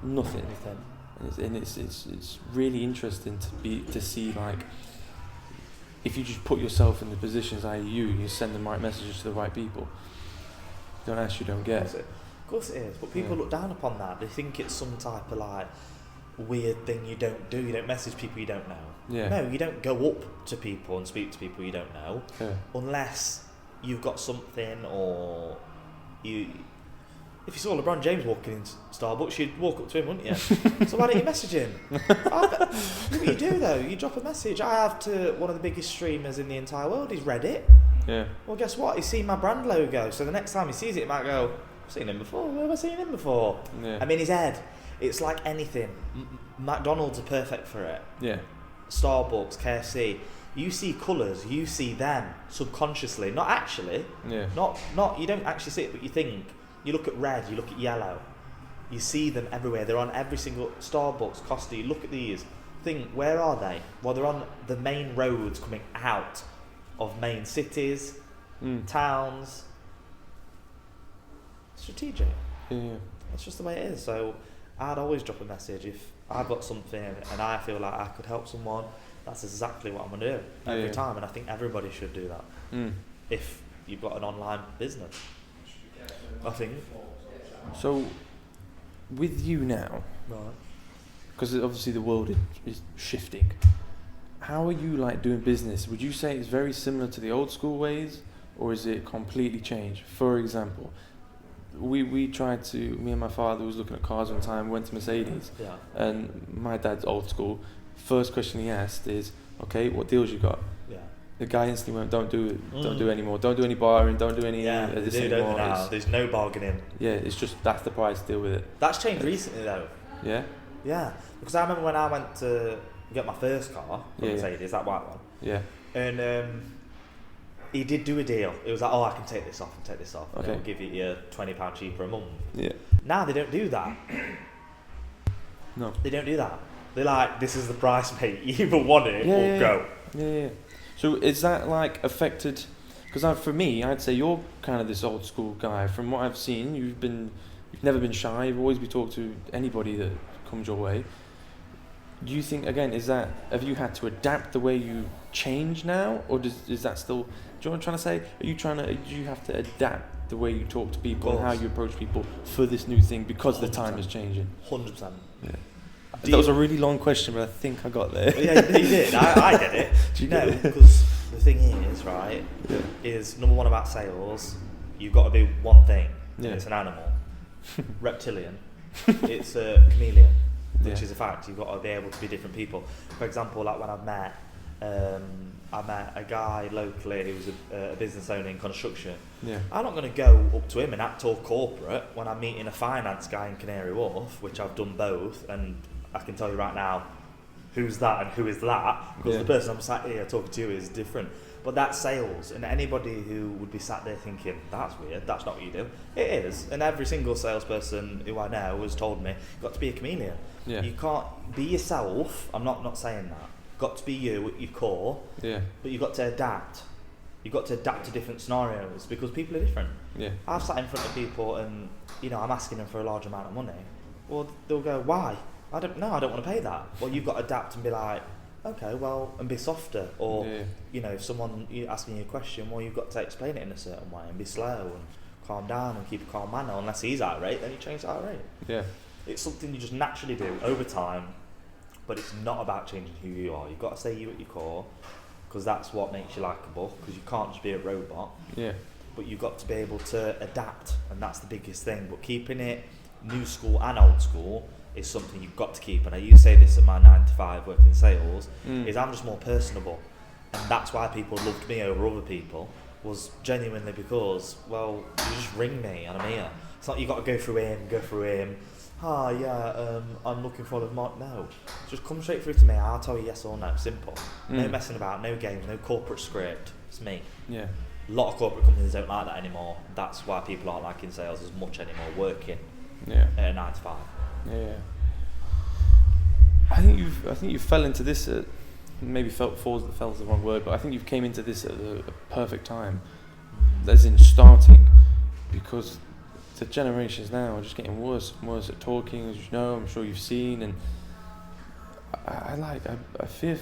nothing. And it's really interesting to see if you just put yourself in the positions, i.e. you send the right messages to the right people. Don't ask, you don't get. Of course it is. But people look down upon that. They think it's some type of weird thing you don't do. You don't message people you don't know. Yeah. No, you don't go up to people and speak to people you don't know. Yeah. Unless you've got something, or you. If you saw LeBron James walking into Starbucks, you'd walk up to him, wouldn't you? So why don't you message him? What you do though, you drop a message. I have to one of the biggest streamers in the entire world. He's read it. Yeah. Well, guess what? He's seen my brand logo. So the next time he sees it, he might go, I've seen him before. Where have I seen him before? Yeah. I mean, his head. It's like anything. McDonald's are perfect for it. Yeah. Starbucks, KFC. You see colours. You see them subconsciously, not actually. Yeah. Not. You don't actually see it, but you think. You look at red. You look at yellow. You see them everywhere. They're on every single Starbucks, Costa. You look at these. Think, where are they? Well, they're on the main roads coming out of main cities, towns. Strategic. Yeah. That's just the way it is. So I'd always drop a message if I've got something and I feel like I could help someone. That's exactly what I'm gonna do every time, and I think everybody should do that. If you've got an online business, I think. So, with you now, Right. because obviously the world is shifting. How are you like doing business? Would you say it's very similar to the old school ways, or is it completely changed? For example, we tried to. Me and my father was looking at cars one time. Went to Mercedes, and my dad's old school. First question he asked is, "Okay, what deals you got?" Yeah. The guy instantly went, "Don't do it. Don't do it anymore. Don't do any barring. Don't do any this anymore." Now. There's no bargaining. Yeah, it's just that's the price. Deal with it. That's changed recently though. Yeah. Yeah, because I remember when I went to get my first car from Mercedes, that white one. Yeah. And he did do a deal. It was like, I can take this off and take this off. Okay. And it'll give you £20 cheaper a month. Yeah. Now they don't do that. No. They don't do that. They're like, this is the price, mate. You either want it or go. Yeah. So is that like affected? Because for me, I'd say you're kind of this old school guy. From what I've seen, you've never been shy. You've always been talking to anybody that comes your way. Do you think again? Have you had to adapt the way you change now, or is that still? Do you know what I'm trying to say? Do you have to adapt the way you talk to people and how you approach people for this new thing because 100%. The time is changing? 100%. Yeah. That was a really long question, but I think I got there. Yeah, you did. I get it. Do you know? Because the thing is, right, is number one about sales, you've got to be one thing. Yeah. It's an animal. Reptilian. It's a chameleon, which is a fact. You've got to be able to be different people. For example, like when I met a guy locally who was a business owner in construction. Yeah. I'm not going to go up to him and act all corporate when I'm meeting a finance guy in Canary Wharf, which I've done both, and I can tell you right now who's that and who is that, because the person I'm sat here talking to is different. But that's sales, and anybody who would be sat there thinking, that's weird, that's not what you do, it is. And every single salesperson who I know has told me, you've got to be a chameleon. Yeah. You can't be yourself, I'm not saying that. Got to be you at your core, but you've got to adapt. You've got to adapt to different scenarios because people are different. Yeah. I've sat in front of people and I'm asking them for a large amount of money. Well, they'll go, why? I don't want to pay that. Well, you've got to adapt and be like, okay, well, and be softer. Or, if someone asking you a question, well, you've got to explain it in a certain way and be slow and calm down and keep a calm manner. Unless he's irate, then you change to irate. Yeah. It's something you just naturally do over time, but it's not about changing who you are. You've got to stay you at your core, because that's what makes you likeable, because you can't just be a robot. Yeah. But you've got to be able to adapt, and that's the biggest thing. But keeping it new school and old school is something you've got to keep. And I used to say this at my 9 to 5 working in sales, is I'm just more personable. And that's why people loved me over other people, was genuinely because, well, you just ring me and I'm here. It's not you got to go through him. I'm looking for the no. Just come straight through to me, I'll tell you yes or no, simple. No messing about, no games, no corporate script, it's me. Yeah. A lot of corporate companies don't like that anymore. That's why people aren't liking sales as much anymore, working at a 9 to 5. Yeah. I think you fell into this maybe fell's the wrong word, but I think you've came into this at a perfect time. As in starting, because the generations now are just getting worse and worse at talking, as you know, I'm sure you've seen, and I fear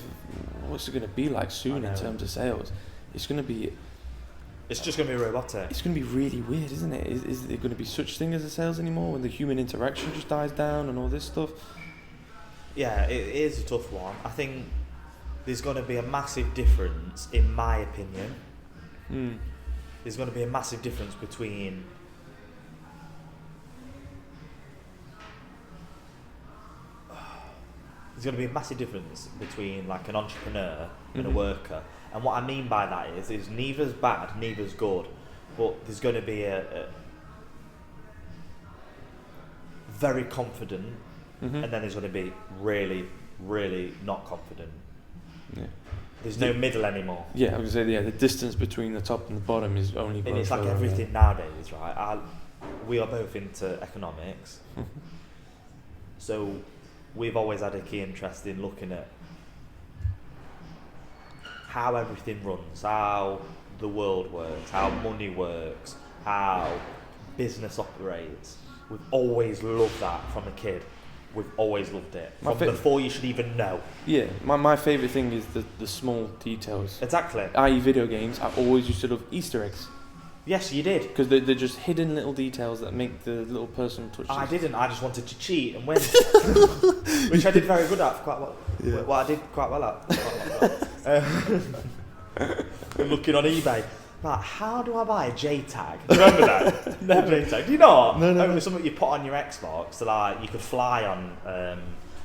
what's it going to be like soon in terms of sales. It's just going to be robotic. It's going to be really weird, isn't it? Is there going to be such thing as a sales anymore when the human interaction just dies down and all this stuff? Yeah, it is a tough one. I think there's going to be a massive difference, in my opinion. There's going to be a massive difference between like an entrepreneur and a worker. And what I mean by that is neither's bad, neither's good, but there's going to be very confident, Mm-hmm. and then there's going to be really, really not confident. Yeah. There's no middle anymore. Yeah, I was gonna say, the distance between the top and the bottom is only. And it's like further everything nowadays, right? We are both into economics, so we've always had a key interest in looking at how everything runs, how the world works, how money works, how business operates. We've always loved that from a kid. We've always loved it. From before you should even know. Yeah, my favourite thing is the small details. Exactly. I.e. video games, I always used to love Easter eggs. Yes, you did. Because they're just hidden little details that make the little personal touches. I didn't. I just wanted to cheat and win. Which I did very good at quite well. Yeah. Well, I did quite well at. Looking on eBay. Like, how do I buy a J-tag? Do you remember that? No. J-tag. Do you not? No. It was something you put on your Xbox. So like, you could fly on,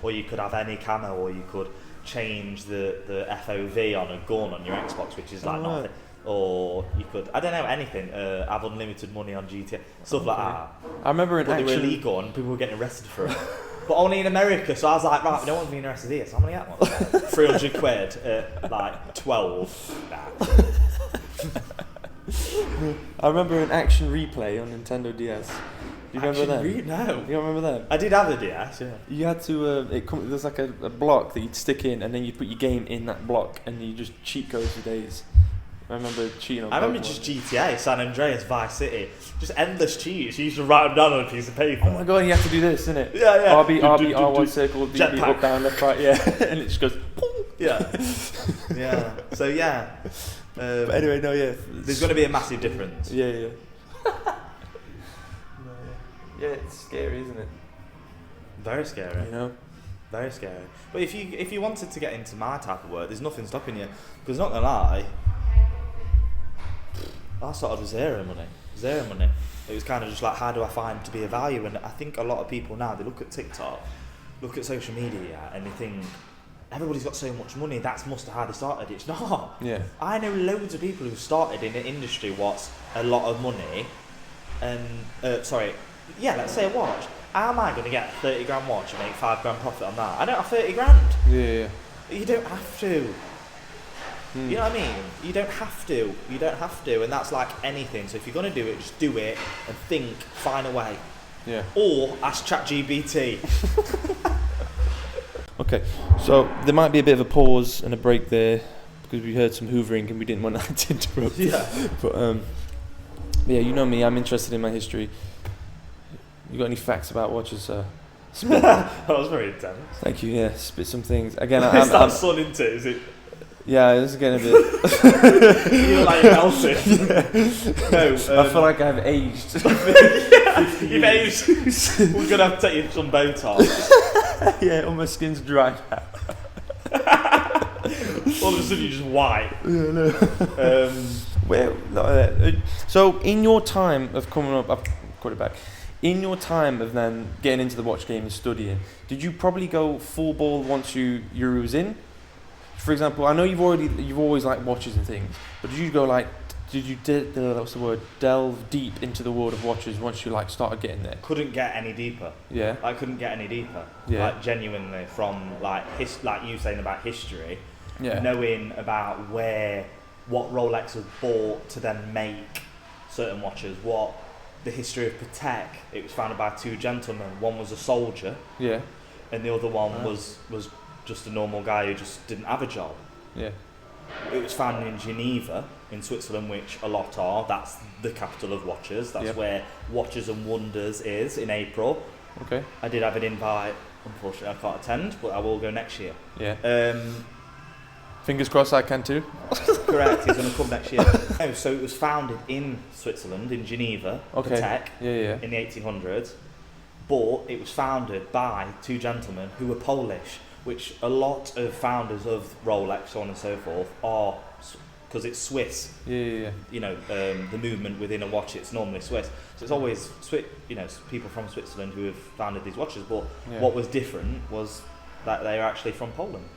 or you could have any camo, or you could change the FOV on a gun on your Xbox, which is like nothing. Or you could, I don't know, anything. Have unlimited money on GTA, stuff like that. I remember But they were illegal and people were getting arrested for it. But only in America, so I was like, right, we don't want to be arrested here, so I'm going to get one. 300 quid at like 12. Nah. I remember an action replay on Nintendo DS. Do you remember them? No. You don't remember them? I did have a DS, yeah. You had to, there's like a block that you'd stick in, and then you'd put your game in that block, and you just cheat code for days. I remember cheating on remember just GTA, San Andreas, Vice City. Just endless cheats. You used to write them down on a piece of paper. Oh my god, you have to do this, innit? Yeah. RB, R1 circle, B, up, down, left, right, yeah. And it just goes, yeah. Yeah. So, yeah. But anyway, no, yeah. There's going to be a massive difference. Yeah. Yeah, it's scary, isn't it? Very scary. You know? Very scary. But if you wanted to get into my type of work, there's nothing stopping you. Because not going to lie, I started with zero money. It was kind of just like, how do I find to be of value? And I think a lot of people now, they look at TikTok, look at social media, and they think, everybody's got so much money, that's must have how they started. It's not. Yeah. I know loads of people who started in an industry what's a lot of money, and, let's say a watch. How am I going to get a 30 grand watch and make £5 grand profit on that? I don't have 30 grand. Yeah. You don't have to. You know what I mean? You don't have to, and that's like anything. So if you're going to do it, just do it and think, find a way. Yeah. Or ask ChatGPT. Okay, so there might be a bit of a pause and a break there because we heard some hoovering and we didn't want that to interrupt. Yeah. But yeah, you know me, I'm interested in my history. You got any facts about watches, sir? That was very intense. Thank you, yeah, spit some things. Again, Is that sun into it? Is it? Yeah, this is getting a bit... You're like melting. Yeah. No, I feel like I've aged. Yeah, you've aged. We're going to have to take you some Botox. Yeah, all my skin's dried out. All of a sudden you're just white. Yeah, no. So in your time of coming up, I've got it back. In your time of then getting into the watch game and studying, did you probably go full ball once you was in? For example, I know you've always liked watches and things, but did you delve deep into the world of watches once you like started getting there? Couldn't get any deeper. Yeah. I couldn't get any deeper. Yeah. Like genuinely from like you saying about history, Yeah. knowing about what Rolex was bought to then make certain watches, what the history of Patek. It was founded by two gentlemen. One was a soldier. Yeah. And the other one was just a normal guy who just didn't have a job. Yeah. It was founded in Geneva, in Switzerland, which a lot are. That's the capital of watches. That's where Watches and Wonders is in April. Okay. I did have an invite. Unfortunately, I can't attend, but I will go next year. Yeah. Fingers crossed I can too. Correct, he's going to come next year. No, so it was founded in Switzerland, in Geneva, Patek, in the 1800s. But it was founded by two gentlemen who were Polish, which a lot of founders of Rolex, so on and so forth, are, because it's Swiss. Yeah. You know, the movement within a watch, it's normally Swiss. So it's always people from Switzerland who have founded these watches. But what was different was that they are actually from Poland.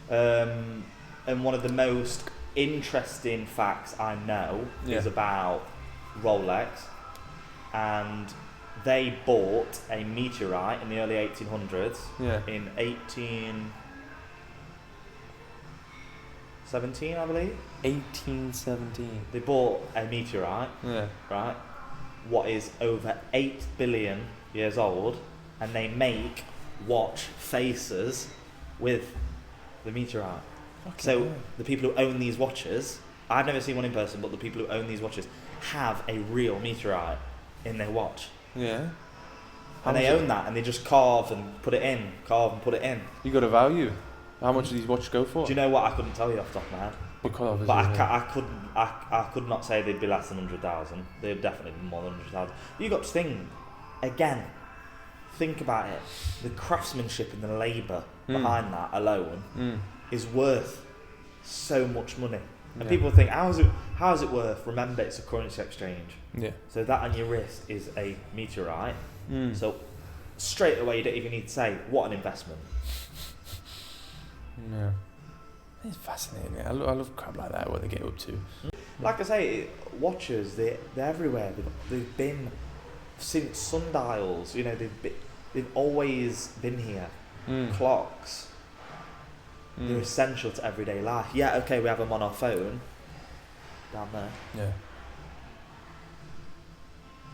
And one of the most interesting facts I know is about Rolex and they bought a meteorite in the early 1800s. Yeah. In 1817, I believe. 1817. They bought a meteorite. Yeah. Right. What is over 8 billion years old, and they make watch faces with the meteorite. So the people who own these watches, I've never seen one in person, but the people who own these watches have a real meteorite in their watch. Yeah. And they own that, and they just carve and put it in. You got a value. How much do these watches go for? Do you know what? I couldn't tell you off the top of my head. Because But I could not say they'd be less than 100,000. They'd definitely be more than 100,000. You got to think about it. The craftsmanship and the labour behind that alone is worth so much money. And people think, how is it worth? Remember, it's a currency exchange. Yeah. So that on your wrist is a meteorite. So straight away, you don't even need to say, what an investment. Yeah. It's fascinating. I love crap like that, what they get up to. Like I say, watches, they're everywhere. They've been since sundials. You know, they've always been here. Clocks. They're essential to everyday life. Yeah, okay, we have them on our phone down there. Yeah.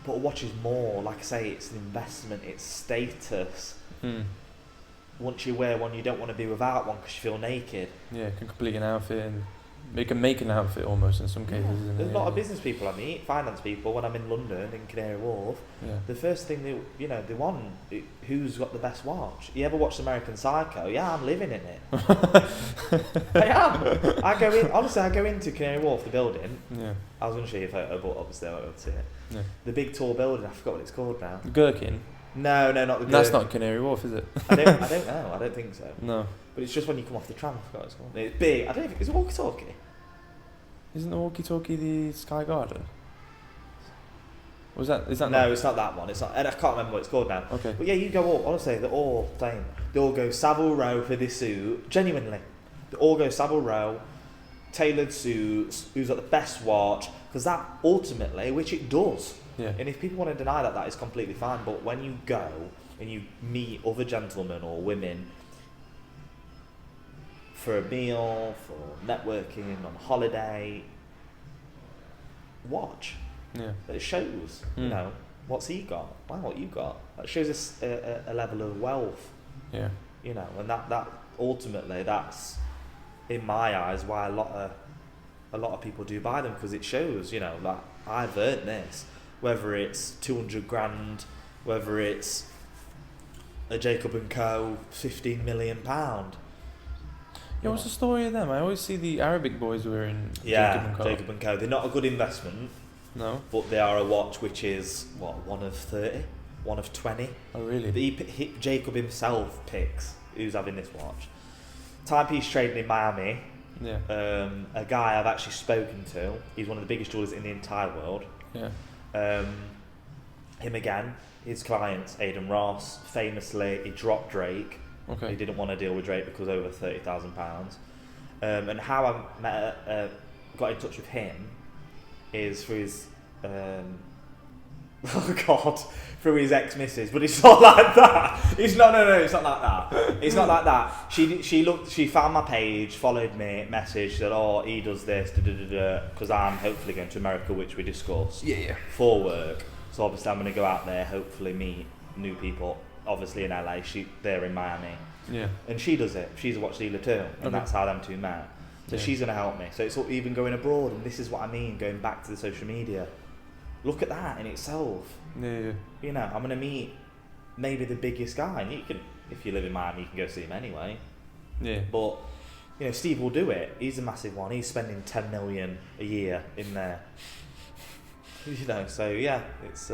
But a watch is more. Like I say, it's an investment. It's status. Once you wear one, you don't want to be without one because you feel naked. Yeah, it can complete an outfit, and they can make an outfit almost in some cases. Yeah. There's a lot of business people I meet, finance people. When I'm in London, in Canary Wharf, the first thing they want, who's got the best watch? You ever watched American Psycho? Yeah, I'm living in it. I am. I go into Canary Wharf, the building. Yeah. I was going to show you a photo, but obviously I won't be able to see it. Yeah. The big tall building. I forgot what it's called now. Gherkin. No, not the Gherkin. That's not Canary Wharf, is it? I don't know. I don't think so. No. But it's just when you come off the tram. I forgot what it's called. It's big. I don't know if it's a walkie-talkie. Isn't the walkie-talkie the Sky Garden? Is that no, not? It's not that one. It's not, and I can't remember what it's called now. Okay. But yeah, you go all. Honestly, they're all same. They all go Savile Row for this suit. Genuinely, they all go Savile Row, tailored suits. Who's got the best watch? Because that ultimately, which it does. Yeah. And if people want to deny that, that is completely fine. But when you go and you meet other gentlemen or women for a meal, for networking, on holiday, watch. Yeah. It shows, you know, what's he got? Wow, what you got? That shows us a level of wealth. Yeah. You know, and that ultimately, that's in my eyes why a lot of people do buy them, because it shows, you know, that I've earned this. Whether it's 200 grand, whether it's a Jacob & Co. £15 million. Yeah, what's the story of them? I always see the Arabic boys wearing Jacob & Co. They're not a good investment. No. But they are a watch which is, one of 30? One of 20? Oh, really? Jacob himself picks who's having this watch. Timepiece trading in Miami. Yeah. A guy I've actually spoken to. He's one of the biggest jewelers in the entire world. Yeah. Him again. His clients, Aidan Ross, famously, he dropped Drake. Okay. He didn't want to deal with Drake because over £30,000. And how I got in touch with him is through his through his ex-missus, but it's not like that. It's not like that. It's not like that. She found my page, followed me, messaged, said, "Oh, he does this, because I'm hopefully going to America, which we discussed, for work. So obviously I'm going to go out there, hopefully meet new people. Obviously in LA, they're in Miami, and she does it. She's a watch dealer too, and that's how them two met. So she's going to help me. So it's even going abroad, and this is what I mean, going back to the social media. Look at that in itself. Yeah. You know, I'm going to meet maybe the biggest guy, and you can, if you live in Miami, you can go see him anyway. Yeah. But, you know, Steve will do it. He's a massive one. He's spending 10 million a year in there. You know, so yeah, it's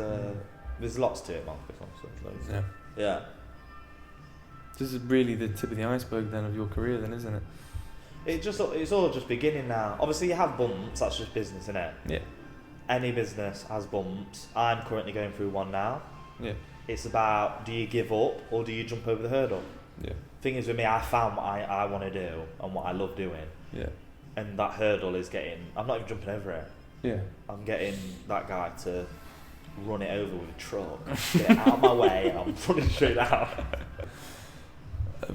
there's lots to it, Mark. Yeah. This is really the tip of the iceberg then of your career, then, isn't it? It's all just beginning now. Obviously, you have bumps. That's just business, isn't it? Yeah. Any business has bumps. I'm currently going through one now. Yeah. It's about, do you give up or do you jump over the hurdle? Yeah. Thing is with me, I found what I want to do and what I love doing. Yeah. And that hurdle is I'm not even jumping over it. Yeah. I'm getting that guy to run it over with a truck. Get it out of my way, I'm running straight out.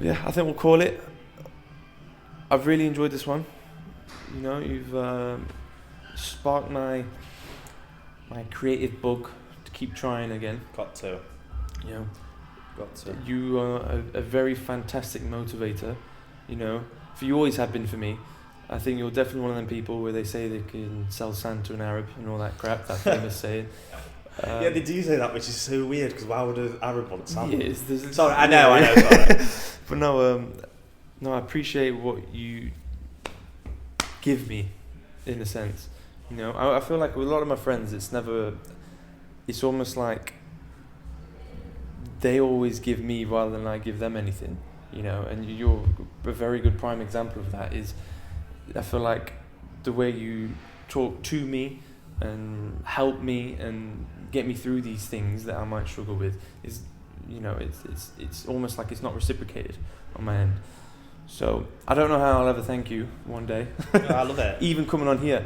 Yeah, I think we'll call it. I've really enjoyed this one. You know, you've sparked my creative bug to keep trying again. Got to. You know, Got to. you are a very fantastic motivator. You know, you always have been for me. I think you're definitely one of them people where they say they can sell sand to an Arab and all that crap, that famous saying. Yeah, they do say that, which is so weird, because why would an Arab want sand? Yeah, sorry, I know, sorry. But no, I appreciate what you give me, in a sense. You know, I feel like with a lot of my friends, it's almost like they always give me rather than I give them anything, you know, and you're a very good prime example of that. Is I feel like the way you talk to me and help me and get me through these things that I might struggle with is, you know, it's almost like it's not reciprocated on my end. So I don't know how I'll ever thank you one day. I love it. Even coming on here,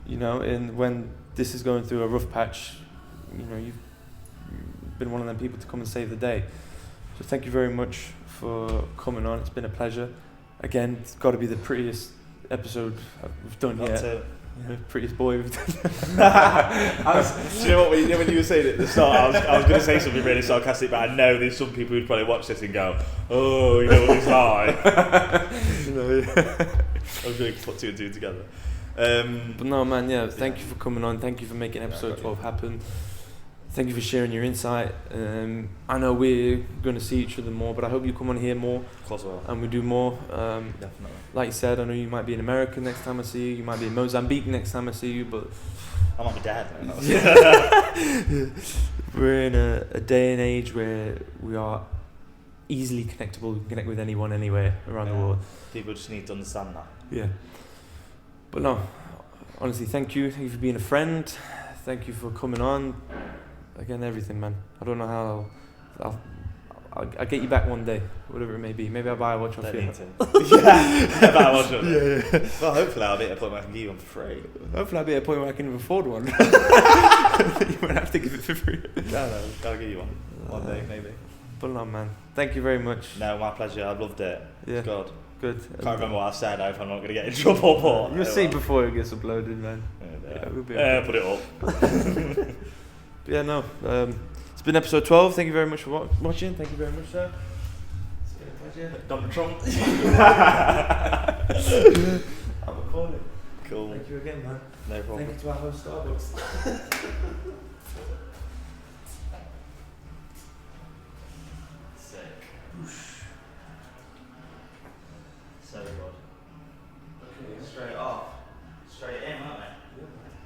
you know, and when this is going through a rough patch, you know, you've been one of them people to come and save the day. So thank you very much for coming on. It's been a pleasure. Again, it's got to be the prettiest episode we've done yet. Yeah, prettiest boy we've done. Do you know what? When you were saying it at the start, I was going to say something really sarcastic, but I know there's some people who'd probably watch this and go, "Oh, you know what it's like." I was going to put two and two together. But no, man, yeah. Thank you for coming on. Thank you for making episode 12 happen. Thank you for sharing your insight. I know we're going to see each other more, but I hope you come on here more. Of course, well. And we do more. Definitely. Like you said, I know you might be in America next time I see you. You might be in Mozambique next time I see you, but I might be dead. We're in a day and age where we are easily connectable. We can connect with anyone, anywhere around the world. People just need to understand that. Yeah. But no, honestly, thank you. Thank you for being a friend. Thank you for coming on. Again, everything, man. I don't know how I'll get you back one day, whatever it may be. Maybe I'll buy a watch off you. Yeah, buy a watch off. Yeah. Well, hopefully I'll be at a point where I can give you one for free. Hopefully I'll be at a point where I can even afford one. You won't have to give it for free. No, I'll give you one day, maybe. But no, man. Thank you very much. No, my pleasure. I've loved it. Yeah. God. Good. Can't remember what I said. I hope I'm not going to get in trouble. But You'll see before it gets uploaded, man. Yeah, we'll be okay. Put it up. But yeah, no. It's been episode 12. Thank you very much for watching. Thank you very much, sir. It's been a pleasure. Donald Trump. I'm recording. Cool. Thank you again, man. No problem. Thank you to our host, Starbucks.